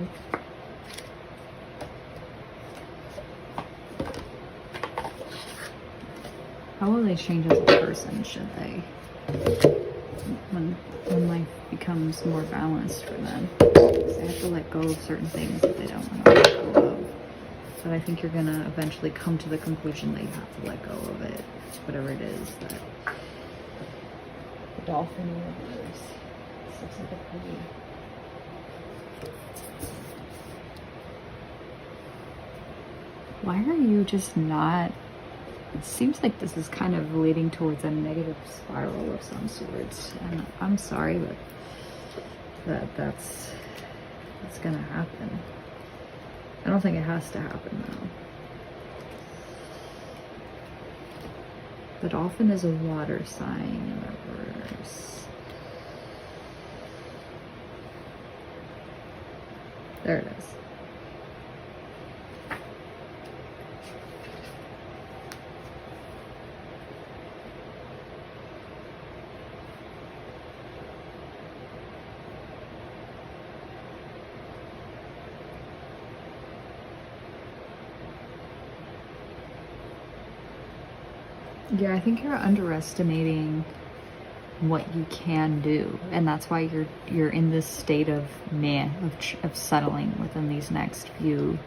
S1: change as a person, should they? When life becomes more balanced for them. Because they have to let go of certain things that they don't want to let go of. But I think you're gonna eventually come to the conclusion that you have to let go of it. Whatever it is that the dolphin universe. This looks like a pretty. Why are you just not? It seems like this is kind of leading towards a negative spiral of some sorts, and I'm sorry, but that's gonna happen. I don't think it has to happen though. The dolphin is a water sign in reverse. There it is. Yeah, I think you're underestimating what you can do, and that's why you're in this state of settling within these next few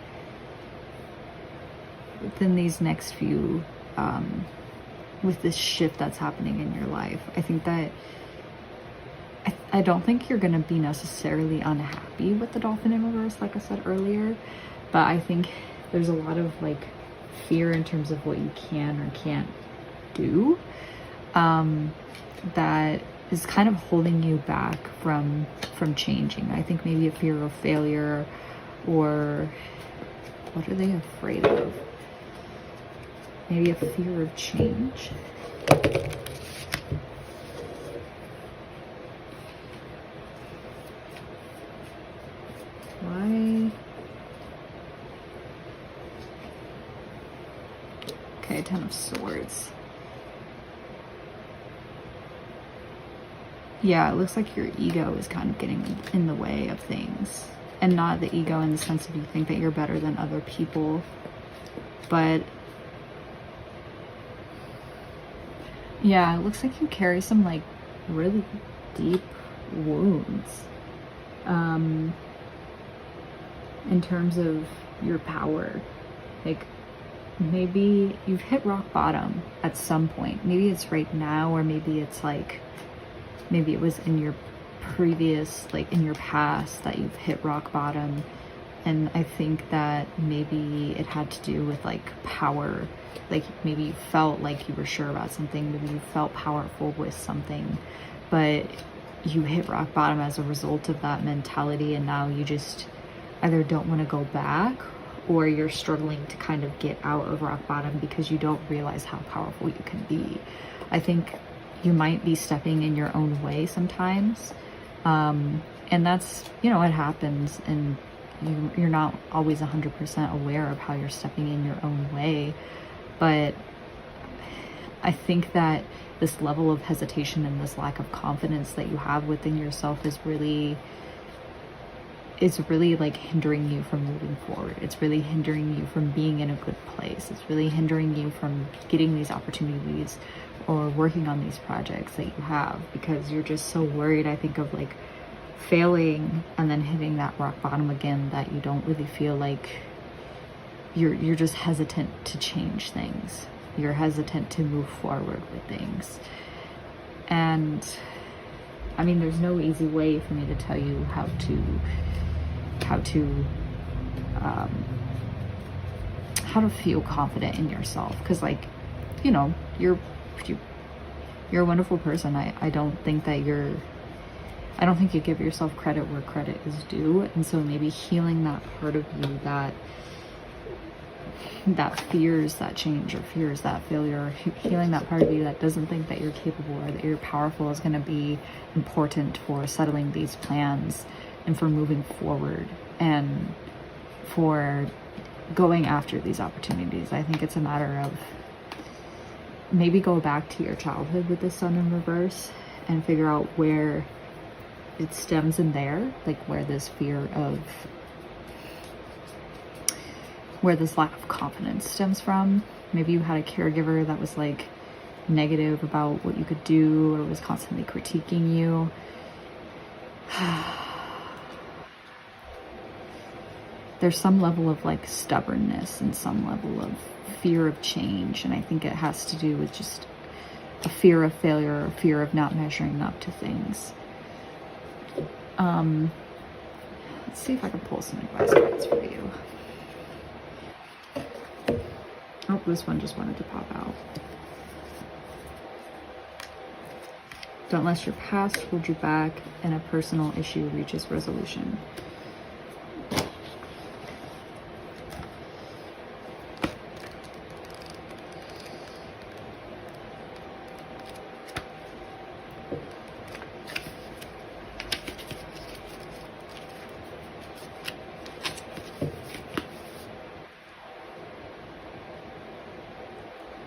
S1: with this shift that's happening in your life. I think that I don't think you're gonna be necessarily unhappy with the dolphin in reverse, like I said earlier, but I think there's a lot of like fear in terms of what you can or can't do, that is kind of holding you back from changing. I think maybe a fear of failure, or what are they afraid of? Maybe a fear of change. Why? Okay, Ten of Swords. Yeah, it looks like your ego is kind of getting in the way of things. And not the ego in the sense of you think that you're better than other people. But yeah, it looks like you carry some like really deep wounds. In terms of your power. Like maybe you've hit rock bottom at some point. Maybe it's right now, or maybe it's like, maybe it was in your previous, like in your past, that you've hit rock bottom. And I think that maybe it had to do with like power. Like maybe you felt like you were sure about something, maybe you felt powerful with something, but you hit rock bottom as a result of that mentality, and now you just either don't want to go back, or you're struggling to kind of get out of rock bottom because you don't realize how powerful you can be. I think you might be stepping in your own way sometimes, and that's, you know, it happens, and you're not always 100% aware of how you're stepping in your own way. But I think that this level of hesitation and this lack of confidence that you have within yourself is really like hindering you from moving forward. It's really hindering you from being in a good place. It's really hindering you from getting these opportunities or working on these projects that you have, because you're just so worried, I think, of like failing and then hitting that rock bottom again, that you don't really feel like you're just hesitant to change things. You're hesitant to move forward with things. And I mean, there's no easy way for me to tell you how to feel confident in yourself, because, like, you know, you're a wonderful person. I don't think you give yourself credit where credit is due. And so maybe healing that part of you that that fears that change or fears that failure, or healing that part of you that doesn't think that you're capable or that you're powerful is going to be important for settling these plans and for moving forward and for going after these opportunities. I think it's a matter of maybe go back to your childhood with the sun in reverse and figure out where it stems in there, like where this fear of, where this lack of confidence stems from. Maybe you had a caregiver that was like negative about what you could do or was constantly critiquing you. There's some level of like stubbornness and some level of fear of change, and I think it has to do with just a fear of failure or a fear of not measuring up to things. Let's see if I can pull some advice cards for you. Oh, this one just wanted to pop out. Don't let your past hold you back and a personal issue reaches resolution.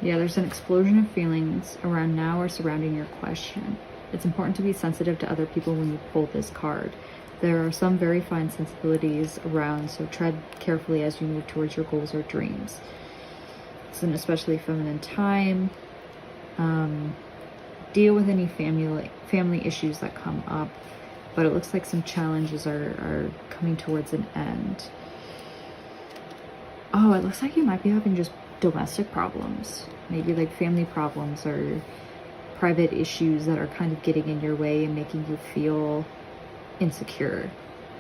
S1: Yeah, there's an explosion of feelings around now or surrounding your question. It's important to be sensitive to other people when you pull this card. There are some very fine sensibilities around, so tread carefully as you move towards your goals or dreams. It's an especially feminine time. Deal with any family issues that come up, but it looks like some challenges are coming towards an end. Oh, it looks like you might be having just domestic problems, maybe like family problems or private issues that are kind of getting in your way and making you feel insecure.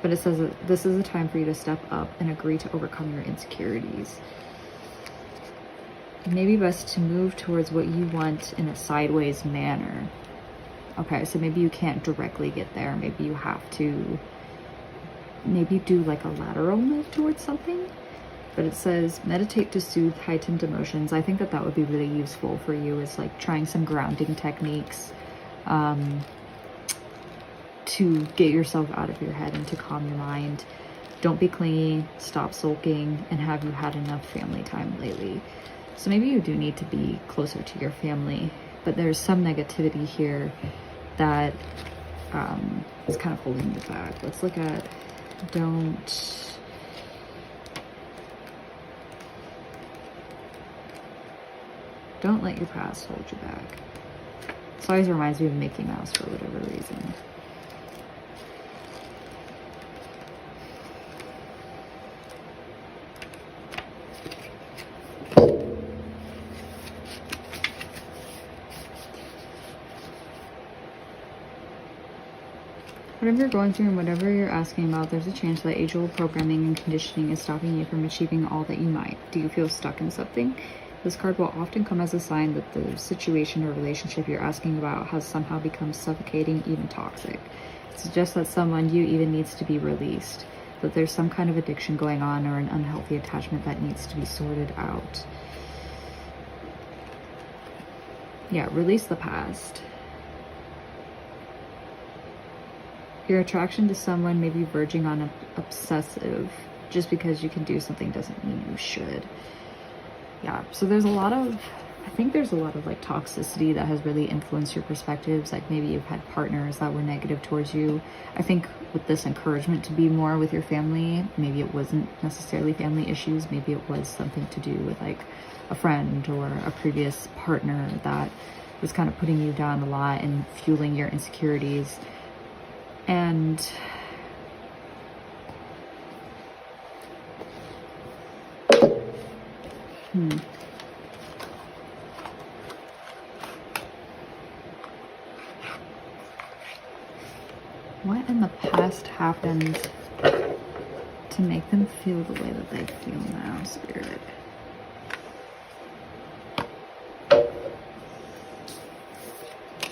S1: But it says that this is a time for you to step up and agree to overcome your insecurities. It may be best to move towards what you want in a sideways manner. Okay, so maybe you can't directly get there. Maybe you have to maybe do like a lateral move towards something. But it says meditate to soothe heightened emotions. I think that that would be really useful for you, is like trying some grounding techniques to get yourself out of your head and to calm your mind. Don't be clingy, stop sulking, and have you had enough family time lately? So maybe you do need to be closer to your family, but there's some negativity here that is kind of holding you back. Let's look at Don't let your past hold you back. This always reminds me of Mickey Mouse for whatever reason. Whatever you're going through and whatever you're asking about, there's a chance that age-old programming and conditioning is stopping you from achieving all that you might. Do you feel stuck in something? This card will often come as a sign that the situation or relationship you're asking about has somehow become suffocating, even toxic. It suggests that someone you even needs to be released, that there's some kind of addiction going on or an unhealthy attachment that needs to be sorted out. Yeah, release the past. Your attraction to someone may be verging on obsessive. Just because you can do something doesn't mean you should. Yeah, so there's a lot of, I think there's a lot of like toxicity that has really influenced your perspectives. Like maybe you've had partners that were negative towards you. I think with this encouragement to be more with your family, maybe it wasn't necessarily family issues. Maybe it was something to do with like a friend or a previous partner that was kind of putting you down a lot and fueling your insecurities. And what in the past happened to make them feel the way that they feel now, Spirit?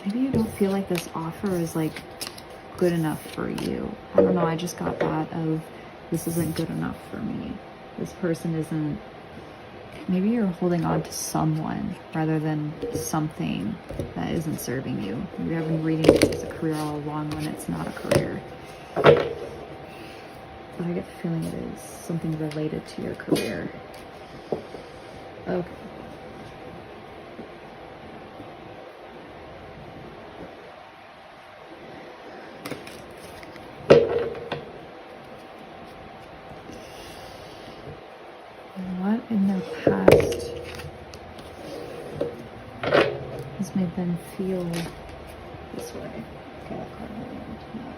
S1: Maybe you don't feel like this offer is like good enough for you. I don't know, I just got that of this isn't good enough for me. This person isn't maybe you're holding on to someone rather than something that isn't serving you. Maybe I've been reading it as a career all along when it's not a career. But I get the feeling it is something related to your career. Okay. What in their past has made them feel this way? Okay, that card no.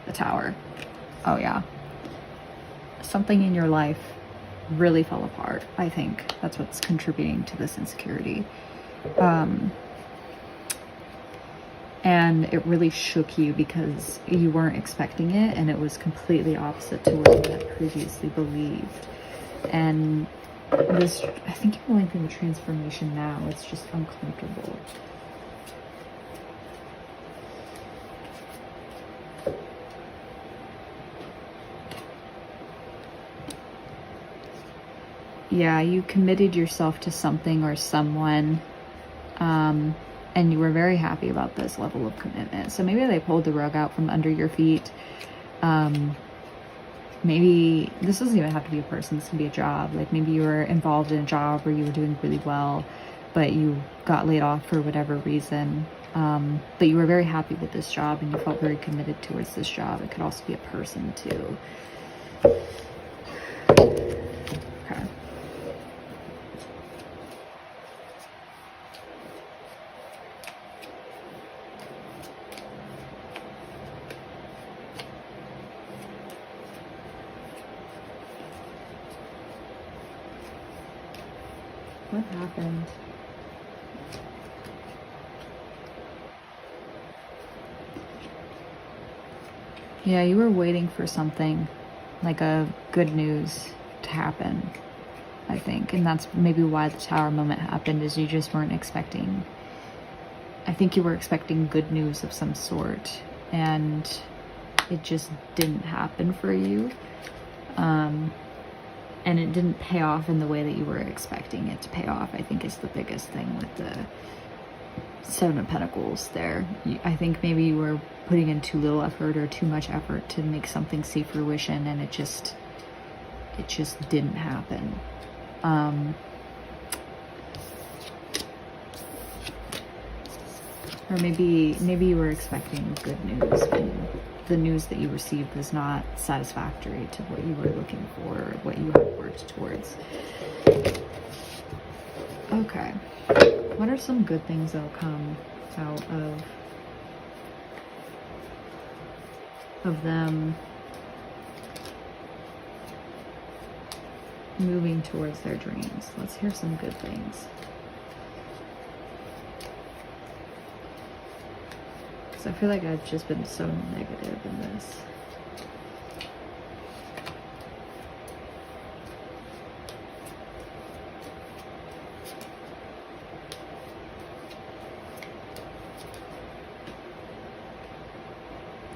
S1: The Tower. Oh yeah. Something in your life really fell apart. I think that's what's contributing to this insecurity. And it really shook you because you weren't expecting it, and it was completely opposite to what you had previously believed. And this, I think you're going through a transformation now. It's just uncomfortable. Yeah, you committed yourself to something or someone, and you were very happy about this level of commitment. So maybe they pulled the rug out from under your feet. Maybe this doesn't even have to be a person, this can be a job. Like maybe you were involved in a job where you were doing really well, but you got laid off for whatever reason. But you were very happy with this job and you felt very committed towards this job. It could also be a person too. Okay. What happened? Yeah, you were waiting for something, like a good news to happen, I think. And that's maybe why the Tower moment happened, is you just weren't expecting. I think you were expecting good news of some sort, and it just didn't happen for you. And it didn't pay off in the way that you were expecting it to pay off, I think is the biggest thing with the Seven of Pentacles there. I think maybe you were putting in too little effort or too much effort to make something see fruition, and it just didn't happen. Or maybe you were expecting good news, and the news that you received was not satisfactory to what you were looking for, or what you had worked towards. Okay. What are some good things that'll come out of them moving towards their dreams? Let's hear some good things. I feel like I've just been so negative in this.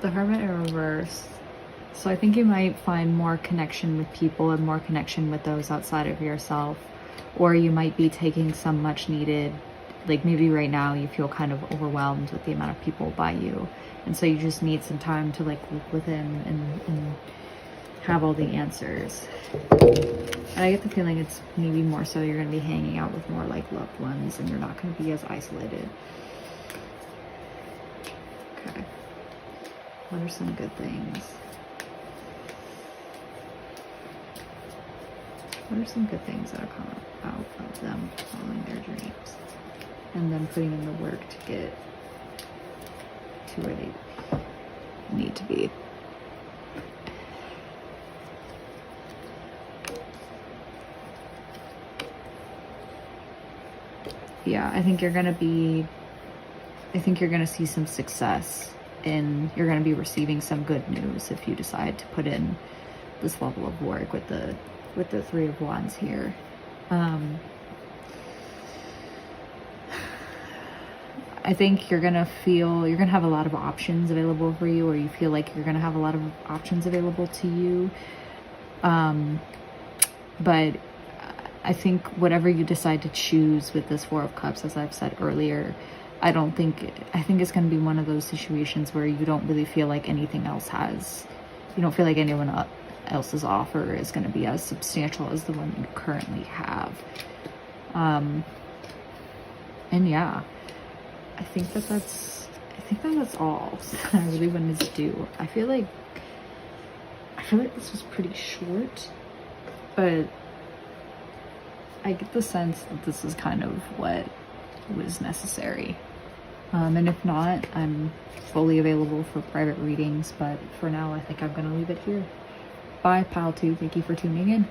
S1: The Hermit in reverse. So I think you might find more connection with people and more connection with those outside of yourself. Or you might be taking some much needed, like maybe right now you feel kind of overwhelmed with the amount of people by you, and so you just need some time to like look within and have all the answers. And I get the feeling it's maybe more so you're going to be hanging out with more like loved ones, and you're not going to be as isolated. Okay, what are some good things? What are some good things that are coming out of them following their dreams? And then putting in the work to get to where they need to be. Yeah, I think you're gonna see some success, and you're gonna be receiving some good news if you decide to put in this level of work with the Three of Wands here. I think you're gonna have a lot of options available for you, or you feel like you're gonna have a lot of options available to you. But I think whatever you decide to choose with this Four of Cups, as I've said earlier, I think it's going to be one of those situations where you don't really feel like anything else you don't feel like anyone else's offer is going to be as substantial as the one you currently have. And yeah, I think that's all that I really wanted to do. I feel like this was pretty short, but I get the sense that this is kind of what was necessary. And if not, I'm fully available for private readings, but for now, I think I'm going to leave it here. Bye, Pile 2. Thank you for tuning in.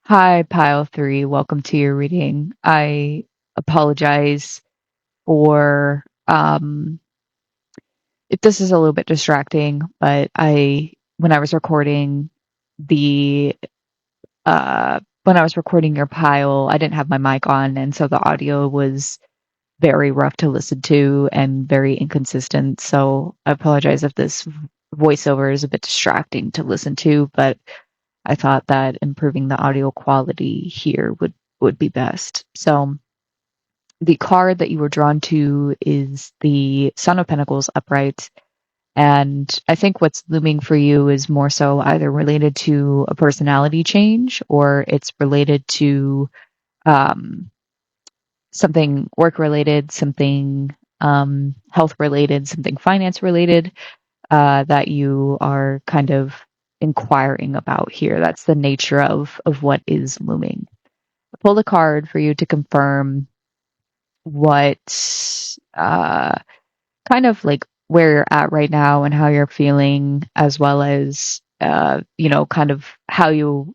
S2: Hi, Pile 3. Welcome to your reading. I apologize for if this is a little bit distracting, but when I was recording the when I was recording your pile, I didn't have my mic on, and so the audio was very rough to listen to and very inconsistent. So I apologize if this voiceover is a bit distracting to listen to, but I thought that improving the audio quality here would be best. So the card that you were drawn to is the Son of Pentacles upright. And I think what's looming for you is more so either related to a personality change or it's related to um, something work related, something health related, something finance related that you are kind of inquiring about here. That's the nature of what is looming. I pulled a card for you to confirm what kind of like where you're at right now and how you're feeling, as well as kind of how you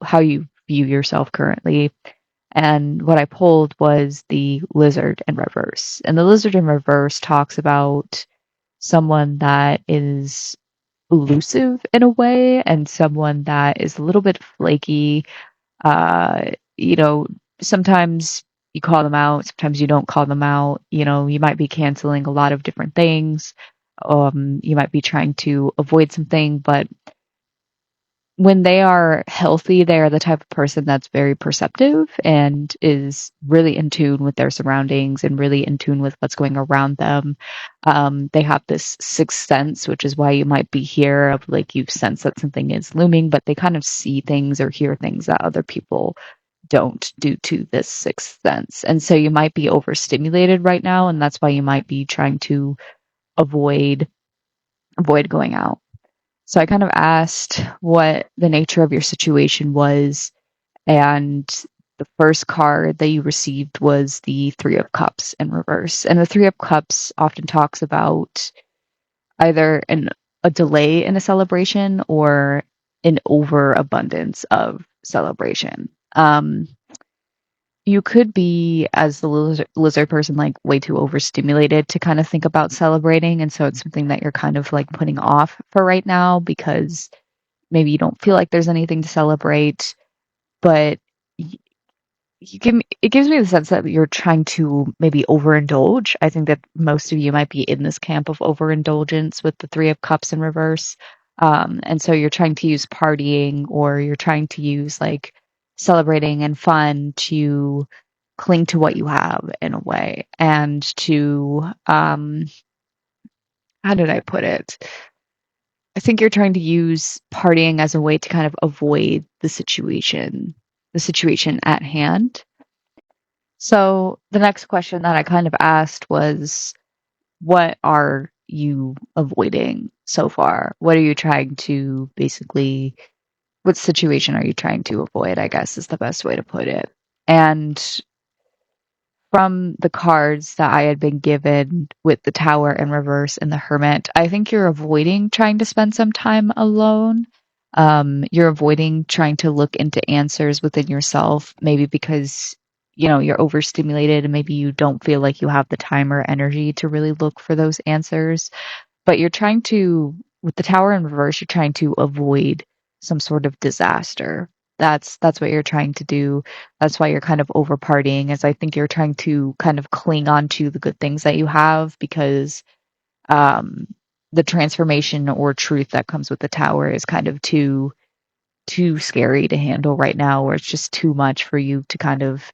S2: view yourself currently. And what I pulled was the lizard in reverse. And the lizard in reverse talks about someone that is elusive in a way and someone that is a little bit flaky. Uh, you know, sometimes you call them out, sometimes you don't call them out. You might be canceling a lot of different things. You might be trying to avoid something, but when they are healthy, they are the type of person that's very perceptive and is really in tune with their surroundings and really in tune with what's going around them. They have this sixth sense, which is why you might be here of like you sense that something is looming, but they kind of see things or hear things that other people don't due to this sixth sense. And so you might be overstimulated right now, and that's why you might be trying to avoid going out. So I kind of asked what the nature of your situation was, and the first card that you received was the Three of Cups in reverse. And the Three of Cups often talks about either a delay in a celebration or an overabundance of celebration. You could be, as the lizard person, like way too overstimulated to kind of think about celebrating. And so it's something that you're kind of like putting off for right now because maybe you don't feel like there's anything to celebrate, but it gives me the sense that you're trying to maybe overindulge. I think that most of you might be in this camp of overindulgence with the Three of Cups in reverse. And so you're trying to use partying or you're trying to use like celebrating and fun to cling to what you have in a way and to, how did I put it? I think you're trying to use partying as a way to kind of avoid the situation at hand. So the next question that I kind of asked was, what are you avoiding so far? What are you trying to basically, what situation are you trying to avoid, I guess is the best way to put it. And from the cards that I had been given with the Tower in reverse and the Hermit, I think you're avoiding trying to spend some time alone. You're avoiding trying to look into answers within yourself, maybe because you're overstimulated and maybe you don't feel like you have the time or energy to really look for those answers. But you're trying to, with the Tower in reverse, you're trying to avoid some sort of disaster. That's what you're trying to do. That's why you're kind of over partying, is I think you're trying to kind of cling on to the good things that you have because um the transformation or truth that comes with the Tower is kind of too scary to handle right now, or it's just too much for you to kind of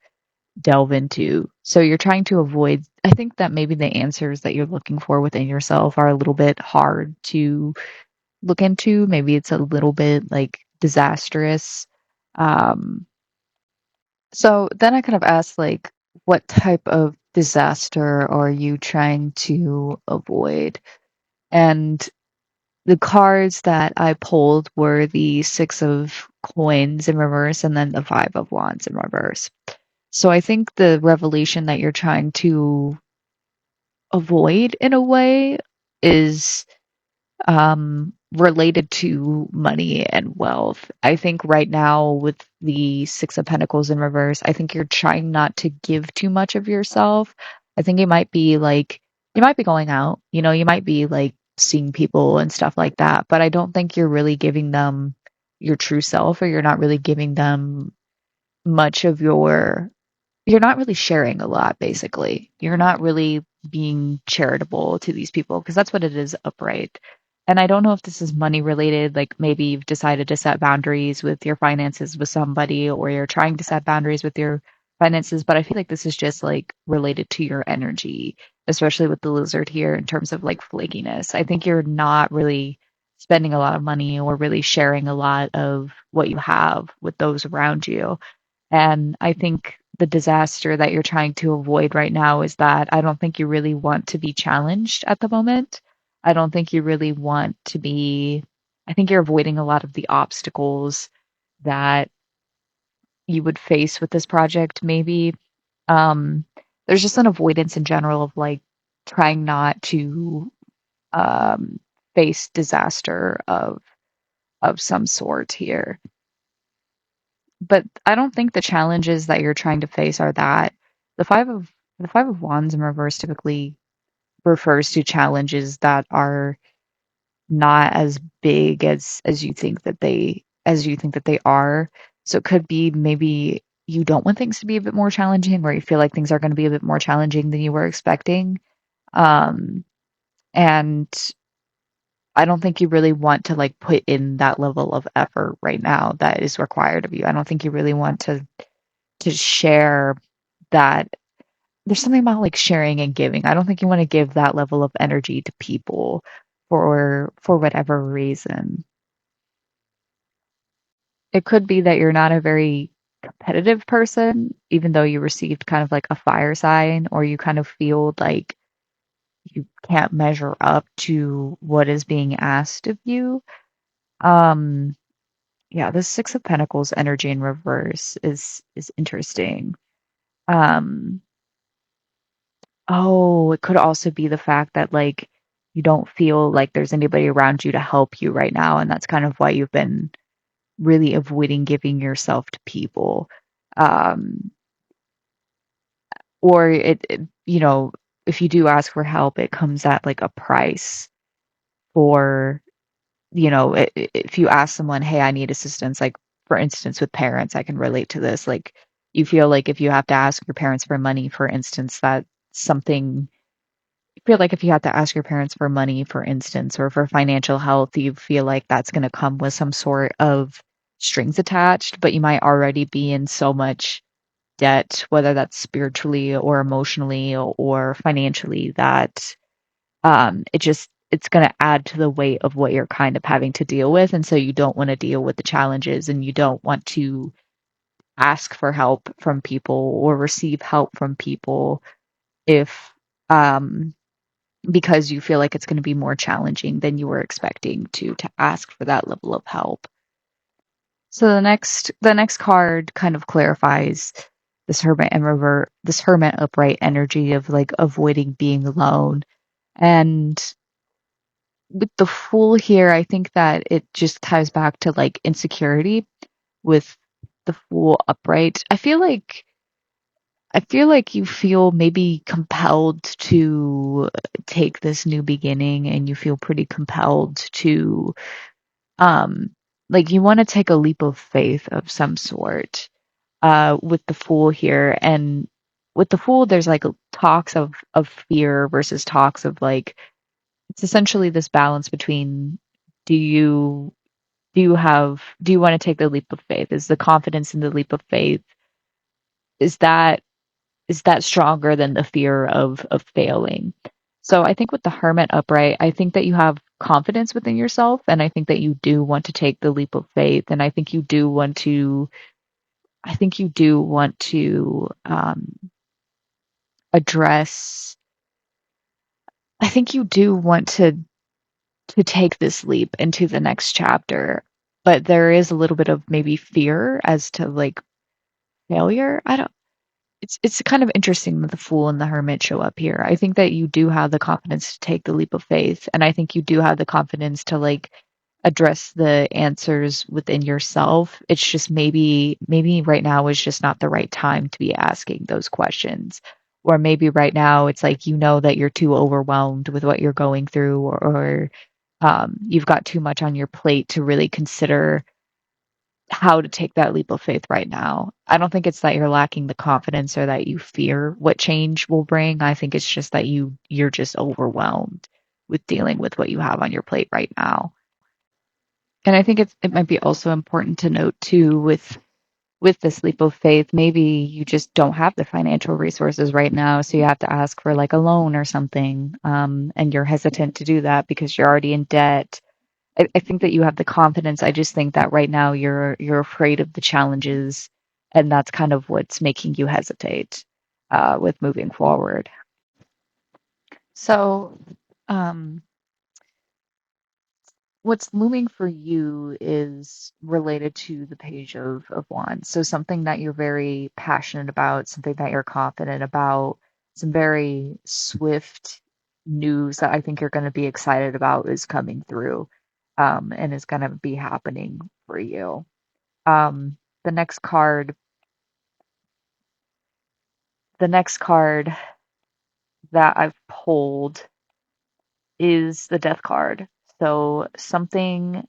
S2: delve into. So you're trying to avoid, I think that maybe the answers that you're looking for within yourself are a little bit hard to look into. Maybe it's a little bit like disastrous. Um, so then I kind of asked, like, what type of disaster are you trying to avoid? And the cards that I pulled were the Six of Coins in reverse and then the Five of Wands in reverse. So I think the revelation that you're trying to avoid in a way is related to money and wealth. I think right now with the Six of Pentacles in reverse, I think you're trying not to give too much of yourself. I think it might be like you might be going out, you might be like seeing people and stuff like that, but I don't think you're really giving them your true self, or you're not really giving them much of you're not really sharing a lot, basically. You're not really being charitable to these people because that's what it is upright. And I don't know if this is money related, like maybe you've decided to set boundaries with your finances with somebody, or you're trying to set boundaries with your finances, but I feel like this is just like related to your energy, especially with the lizard here in terms of like flakiness. I think you're not really spending a lot of money or really sharing a lot of what you have with those around you. And I think the disaster that you're trying to avoid right now is that I don't think you really want to be challenged at the moment. I don't think you really want to be, I think you're avoiding a lot of the obstacles that you would face with this project, maybe. Um, there's just an avoidance in general of like trying not to um, face disaster of some sort here. But I don't think the challenges that you're trying to face are that the five of wands in reverse typically refers to challenges that are not as big as you think that they are. So it could be maybe you don't want things to be a bit more challenging, or you feel like things are going to be a bit more challenging than you were expecting. Um, and I don't think you really want to like put in that level of effort right now that is required of you. I don't think you really want to share that. There's something about like sharing and giving. I don't think you want to give that level of energy to people for whatever reason. It could be that you're not a very competitive person, even though you received kind of like a fire sign, or you kind of feel like you can't measure up to what is being asked of you. Um, yeah, the Six of Pentacles energy in reverse is interesting. Um, Oh, it could also be the fact that, like, you don't feel like there's anybody around you to help you right now, and that's kind of why you've been really avoiding giving yourself to people. Um, or if you do ask for help, it comes at like a price for, if you ask someone, "Hey, I need assistance," like for instance, with parents, I can relate to this. Like, you feel like if you have to ask your parents for money, for instance, that something feel like if you have to ask your parents for money, for instance, or for financial health, you feel like that's going to come with some sort of strings attached, but you might already be in so much debt, whether that's spiritually or emotionally or financially, that it's going to add to the weight of what you're kind of having to deal with. And so you don't want to deal with the challenges, and you don't want to ask for help from people or receive help from people if um because you feel like it's going to be more challenging than you were expecting to ask for that level of help. So the next card kind of clarifies this hermit upright energy of like avoiding being alone. And with the fool here, I think that it just ties back to like insecurity with the fool upright. I feel like you feel maybe compelled to take this new beginning, and you feel pretty compelled to um like you want to take a leap of faith of some sort with the fool here. And with the fool there's like talks of fear versus talks of like, it's essentially this balance between, do you do you want to take the leap of faith? Is the confidence in the leap of faith, is that is that stronger than the fear of failing? So I think with the Hermit upright, I think that you have confidence within yourself, and I think that you do want to take the leap of faith, and I think you do want to address. I think you do want to take this leap into the next chapter, but there is a little bit of maybe fear as to like failure. I don't. It's kind of interesting that the Fool and the Hermit show up here. I think that you do have the confidence to take the leap of faith, and I think you do have the confidence to like address the answers within yourself. It's just maybe right now is just not the right time to be asking those questions. Or maybe right now it's like you know that you're too overwhelmed with what you're going through, or you've got too much on your plate to really consider how to take that leap of faith right now. I don't think it's that you're lacking the confidence or that you fear what change will bring. I think it's just that you're just overwhelmed with dealing with what you have on your plate right now. And I think it might be also important to note too with this leap of faith, maybe you just don't have the financial resources right now, so you have to ask for like a loan or something, and you're hesitant to do that because you're already in debt. I think that you have the confidence. I just think that right now you're afraid of the challenges, and that's kind of what's making you hesitate with moving forward. So, um, what's looming for you is related to the Page of Wands. So something that you're very passionate about, something that you're confident about, some very swift news that I think you're going to be excited about is coming through, and is going to be happening for you. Um, the next card, the next card that I've pulled is the Death card. So something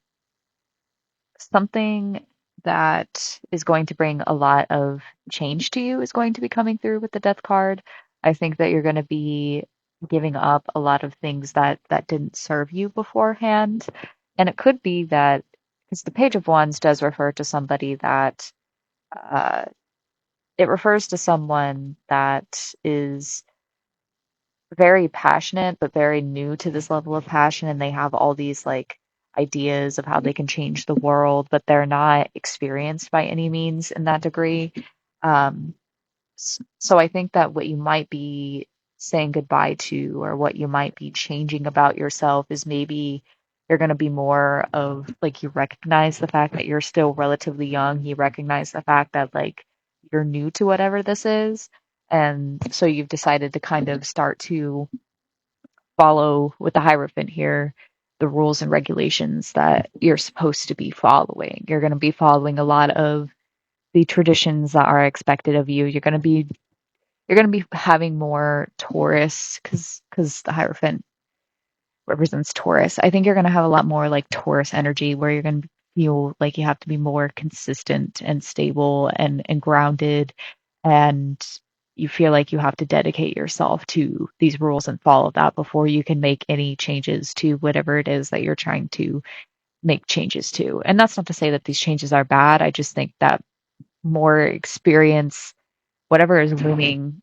S2: that is going to bring a lot of change to you is going to be coming through with the Death card. I think that you're going to be giving up a lot of things that didn't serve you beforehand. And it could be that because the Page of Wands does refer to somebody that uh, it refers to someone that is very passionate but very new to this level of passion, and they have all these like ideas of how they can change the world, but they're not experienced by any means in that degree. um, so I think that what you might be saying goodbye to, or what you might be changing about yourself, is maybe you're going to be more of like, you recognize the fact that you're still relatively young, you recognize the fact that like you're new to whatever this is, and so you've decided to kind of start to follow with the Hierophant here the rules and regulations that you're supposed to be following. You're going to be following a lot of the traditions that are expected of you. You're going to be having more Taurus, because the Hierophant represents Taurus. I think you're going to have a lot more like Taurus energy, where you're going to feel like you have to be more consistent and stable and grounded, and you feel like you have to dedicate yourself to these rules and follow that before you can make any changes to whatever it is that you're trying to make changes to. And that's not to say that these changes are bad. I just think that more experience, whatever is looming,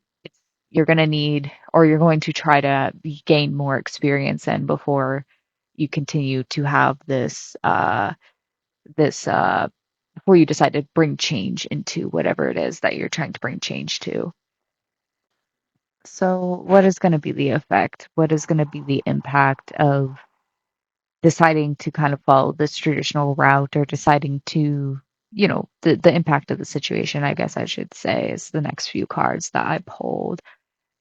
S2: you're going to need, or you're going to try to gain more experience in before you continue to have this before you decide to bring change into whatever it is that you're trying to bring change to. So what is going to be the effect? What is going to be the impact of deciding to kind of follow this traditional route, or deciding to, the impact of the situation, I guess I should say, is the next few cards that I pulled.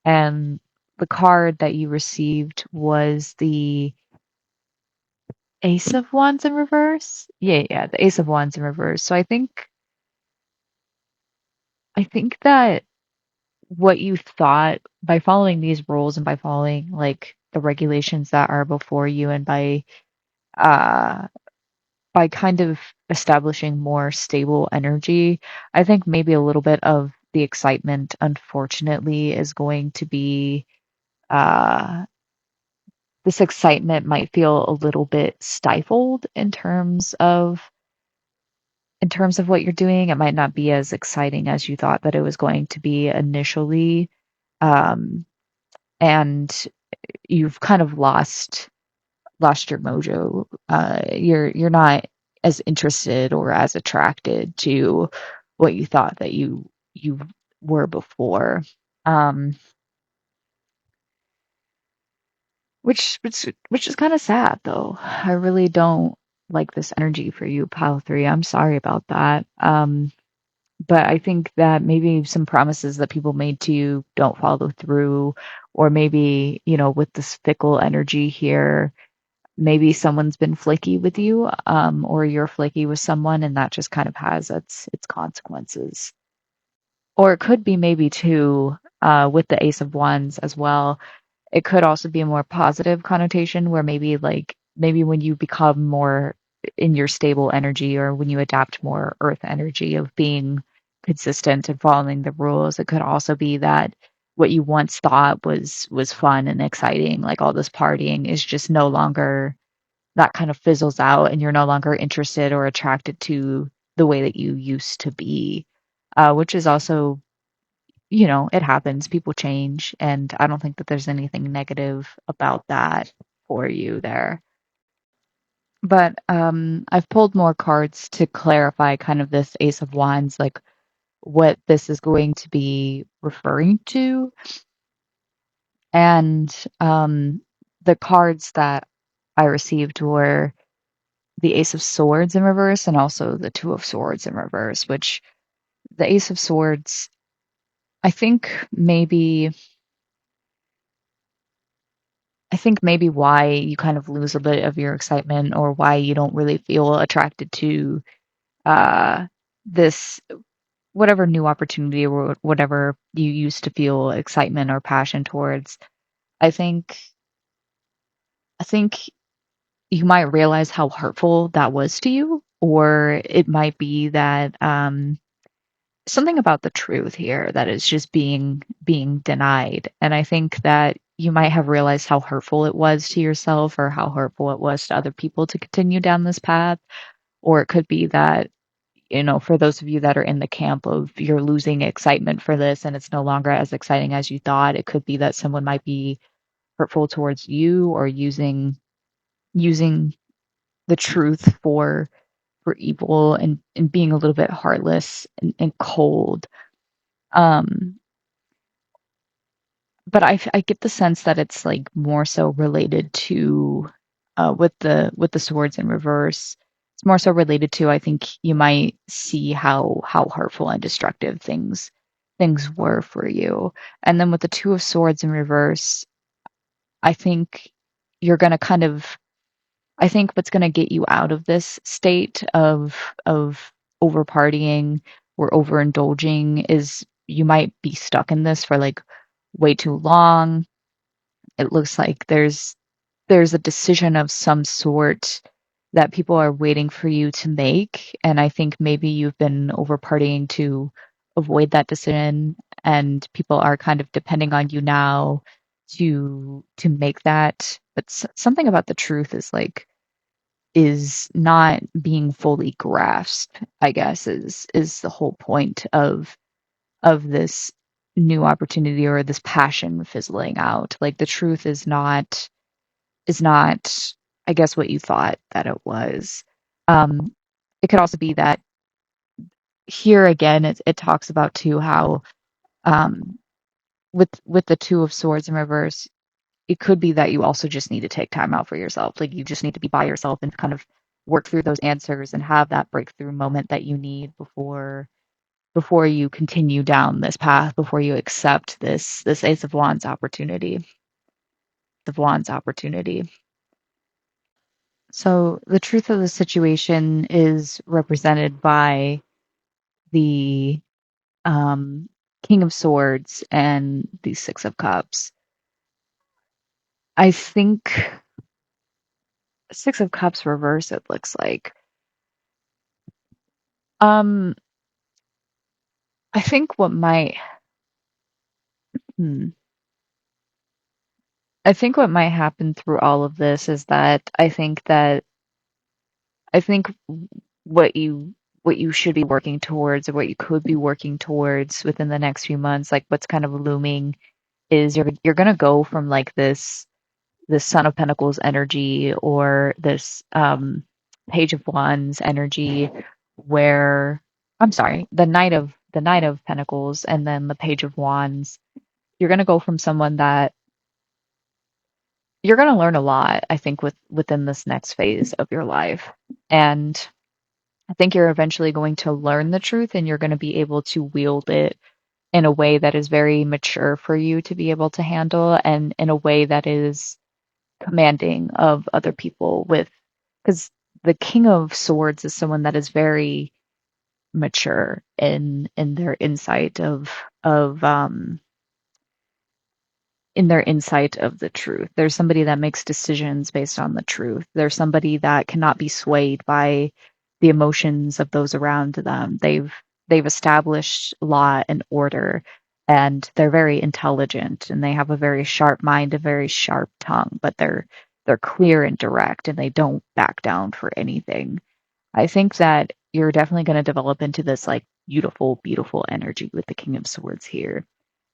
S2: And the card that you received was the Ace of Wands in reverse. Yeah, the Ace of Wands in reverse. So I think that what you thought, by following these rules and by following like the regulations that are before you, and uh by kind of establishing more stable energy, I think maybe a little bit of the excitement, unfortunately, is going to be uh this excitement might feel a little bit stifled in terms of in terms of what you're doing, it might not be as exciting as you thought that it was going to be initially. Um, and you've kind of lost your mojo. You're not as interested or as attracted to what you thought that you were before. Um, which is kind of sad though. I really don't like this energy for you, Pile 3. I'm sorry about that. But I think that maybe some promises that people made to you don't follow through, or maybe, with this fickle energy here, maybe someone's been flaky with you, or you're flaky with someone, and that just kind of has its consequences. Or it could be maybe too, with the Ace of Wands as well. It could also be a more positive connotation where maybe when you become more in your stable energy, or when you adapt more earth energy of being consistent and following the rules, it could also be that what you once thought was fun and exciting, like all this partying, is just no longer, that kind of fizzles out, and you're no longer interested or attracted to the way that you used to be, which is also, it happens. People change, and I don't think that there's anything negative about that for you there. But I've pulled more cards to clarify kind of this Ace of Wands, like what this is going to be referring to. And the cards that I received were the Ace of Swords in reverse and also the Two of Swords in reverse, which the Ace of Swords, I think maybe I think maybe why you kind of lose a bit of your excitement, or why you don't really feel attracted to uh, this whatever new opportunity or whatever you used to feel excitement or passion towards. I think I think you might realize how hurtful that was to you, or it might be that something about the truth here that is just being denied. And I think that you might have realized how hurtful it was to yourself, or how hurtful it was to other people to continue down this path. Or it could be that, for those of you that are in the camp of you're losing excitement for this and it's no longer as exciting as you thought, it could be that someone might be hurtful towards you, or using the truth for evil, and being a little bit heartless and cold. Um, but I get the sense that it's like more so related to, with the swords in reverse. It's more so related to, I think you might see how hurtful and destructive things were for you. And then with the two of swords in reverse, I think you're gonna kind of I think what's gonna get you out of this state of over partying or overindulging is you might be stuck in this for like way too long. It looks like there's a decision of some sort that people are waiting for you to make, and I think maybe you've been over partying to avoid that decision, and people are kind of depending on you now to make that. But something about the truth is not being fully grasped, I guess, is the whole point of this new opportunity, or this passion fizzling out. Like the truth is not, I guess, what you thought that it was. Um, it could also be that here again, it talks about too how, um, with the two of swords in reverse, it could be that you also just need to take time out for yourself. Like you just need to be by yourself and kind of work through those answers and have that breakthrough moment that you need before you continue down this path, before you accept this Ace of Wands opportunity. The Wands opportunity. So the truth of the situation is represented by the um, King of Swords and the Six of Cups. I think Six of Cups reverse, it looks like. Um, I think what might, hmm, I think what might happen through all of this is that I think what you what you should be working towards or what you could be working towards within the next few months, like what's kind of looming is you're gonna go from like this Son of Pentacles energy or this Page of Wands energy where I'm sorry, the Knight of Pentacles and then the Page of Wands. You're gonna go from someone that you're gonna learn a lot, I think, within this next phase of your life. And I think you're eventually going to learn the truth and you're going to be able to wield it in a way that is very mature for you to be able to handle and in a way that is commanding of other people with because the King of Swords is someone that is very mature in their insight of in their insight of the truth. There's somebody that makes decisions based on the truth. There's somebody that cannot be swayed by the emotions of those around them. They've established law and order and they're very intelligent and they have a very sharp mind, a very sharp tongue, but they're clear and direct and they don't back down for anything. I think that you're definitely going to develop into this like beautiful, beautiful energy with the King of Swords here.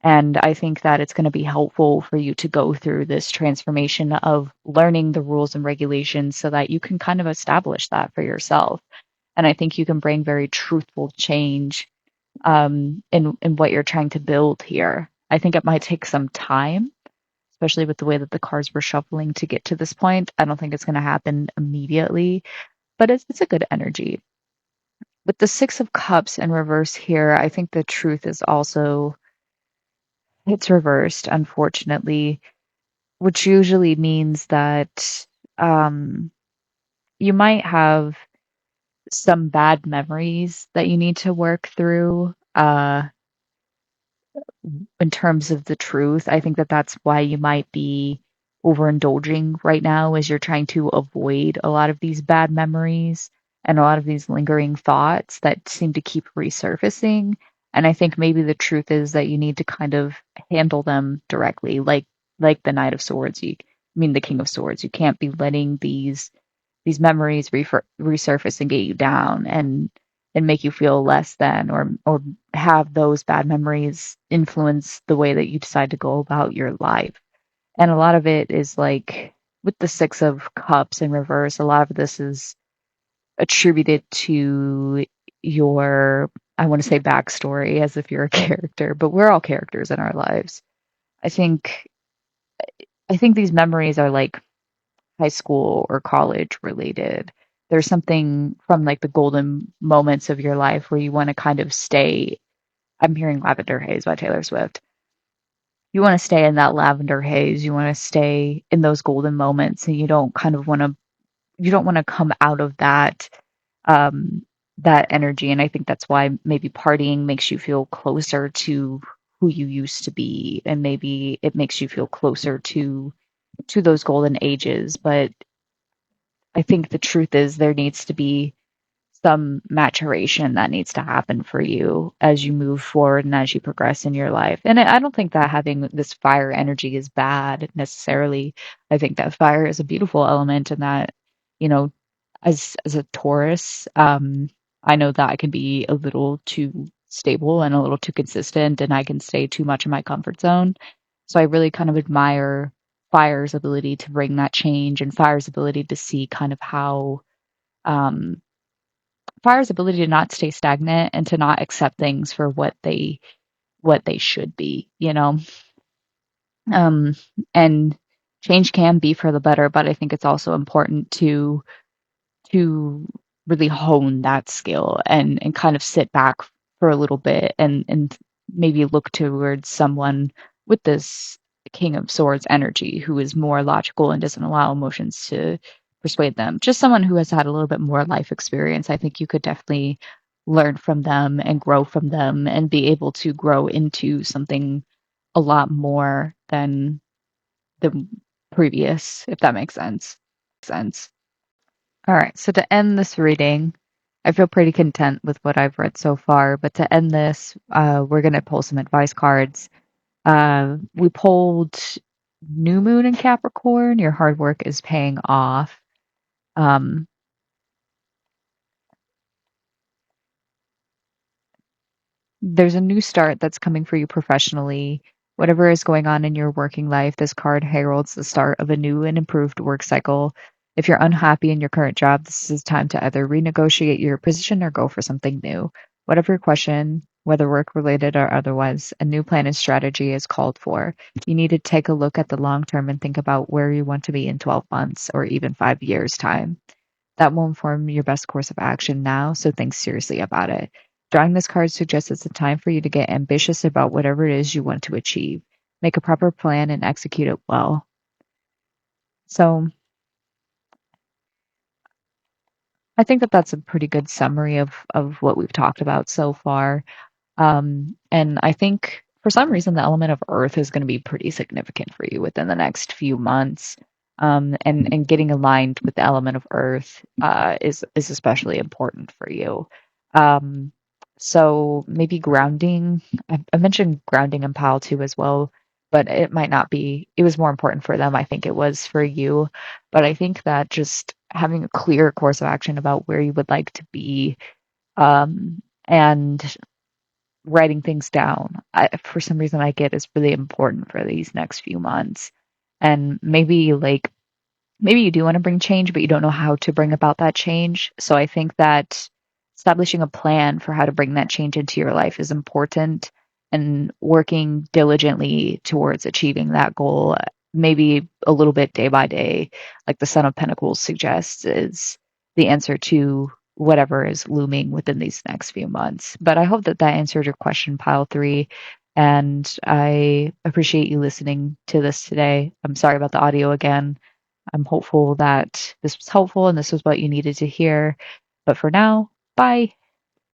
S2: And I think that it's going to be helpful for you to go through this transformation of learning the rules and regulations so that you can kind of establish that for yourself. And I think you can bring very truthful change in what you're trying to build here. I think it might take some time, especially with the way that the cards were shuffling to get to this point. I don't think it's going to happen immediately, but it's a good energy. With the Six of Cups in reverse here, I think the truth is also it's reversed, unfortunately, which usually means that um, you might have some bad memories that you need to work through. In terms of the truth. I think that that's why you might be overindulging right now as you're trying to avoid a lot of these bad memories and a lot of these lingering thoughts that seem to keep resurfacing. And I think maybe the truth is that you need to kind of handle them directly, like the Knight of Swords. I mean the King of Swords. You can't be letting these memories resurface and get you down and make you feel less than or have those bad memories influence the way that you decide to go about your life. And a lot of it is like with the Six of Cups in reverse, a lot of this is attributed to your, I want to say backstory as if you're a character, but we're all characters in our lives. I think I think these memories are like high school or college related. There's something from like the golden moments of your life where you want to kind of stay. I'm hearing Lavender Haze by Taylor Swift. You want to stay in that lavender haze. You want to stay in those golden moments and you don't kind of want to you don't want to come out of um that energy. And I think that's why maybe partying makes you feel closer to who you used to be and maybe it makes you feel closer to those golden ages. But I think the truth is there needs to be some maturation that needs to happen for you as you move forward and as you progress in your life. And I don't think that having this fire energy is bad necessarily. I think that fire is a beautiful element and that, you know, as a Taurus, I know that I can be a little too stable and a little too consistent and I can stay too much in my comfort zone. So I really kind of admire fire's ability to bring that change and fire's ability to see kind of how um fire's ability to not stay stagnant and to not accept things for what they should be, you know. Um, and change can be for the better, but I think it's also important to really hone that skill and kind of sit back for a little bit and maybe look towards someone with this King of Swords energy who is more logical and doesn't allow emotions to persuade them. Just someone who has had a little bit more life experience. I think you could definitely learn from them and grow from them and be able to grow into something a lot more than the previous, if that makes sense. All right, so to end this reading, I feel pretty content with what I've read so far, but to end this, we're going to pull some advice cards. We pulled New Moon in Capricorn. Your hard work is paying off. Um, There's a new start that's coming for you professionally. Whatever is going on in your working life, this card heralds the start of a new and improved work cycle. If you're unhappy in your current job, this is time to either renegotiate your position or go for something new. Whatever your question, whether work related or otherwise, a new plan and strategy is called for. You need to take a look at the long term and think about where you want to be in 12 months or even 5 years' time. That will inform your best course of action now, so think seriously about it. Drawing this card suggests it's a time for you to get ambitious about whatever it is you want to achieve. Make a proper plan and execute it well. So, I think that that's a pretty good summary of what we've talked about so far. And I think for some reason the element of earth is going to be pretty significant for you within the next few months. And getting aligned with the element of earth is especially important for you. Um, so maybe grounding. I mentioned grounding and Pal too as well, but it might not be. It was more important for them. I think it was for you, but I think that just having a clear course of action about where you would like to be, and writing things down, for some reason I get is really important for these next few months. And maybe you do want to bring change, but you don't know how to bring about that change. So I think that establishing a plan for how to bring that change into your life is important, and working diligently towards achieving that goal, maybe a little bit day by day, like the Son of Pentacles suggests, is the answer to whatever is looming within these next few months. But I hope that that answered your question, pile three. And I appreciate you listening to this today. I'm sorry about the audio again. I'm hopeful that this was helpful and this was what you needed to hear. But for now, bye.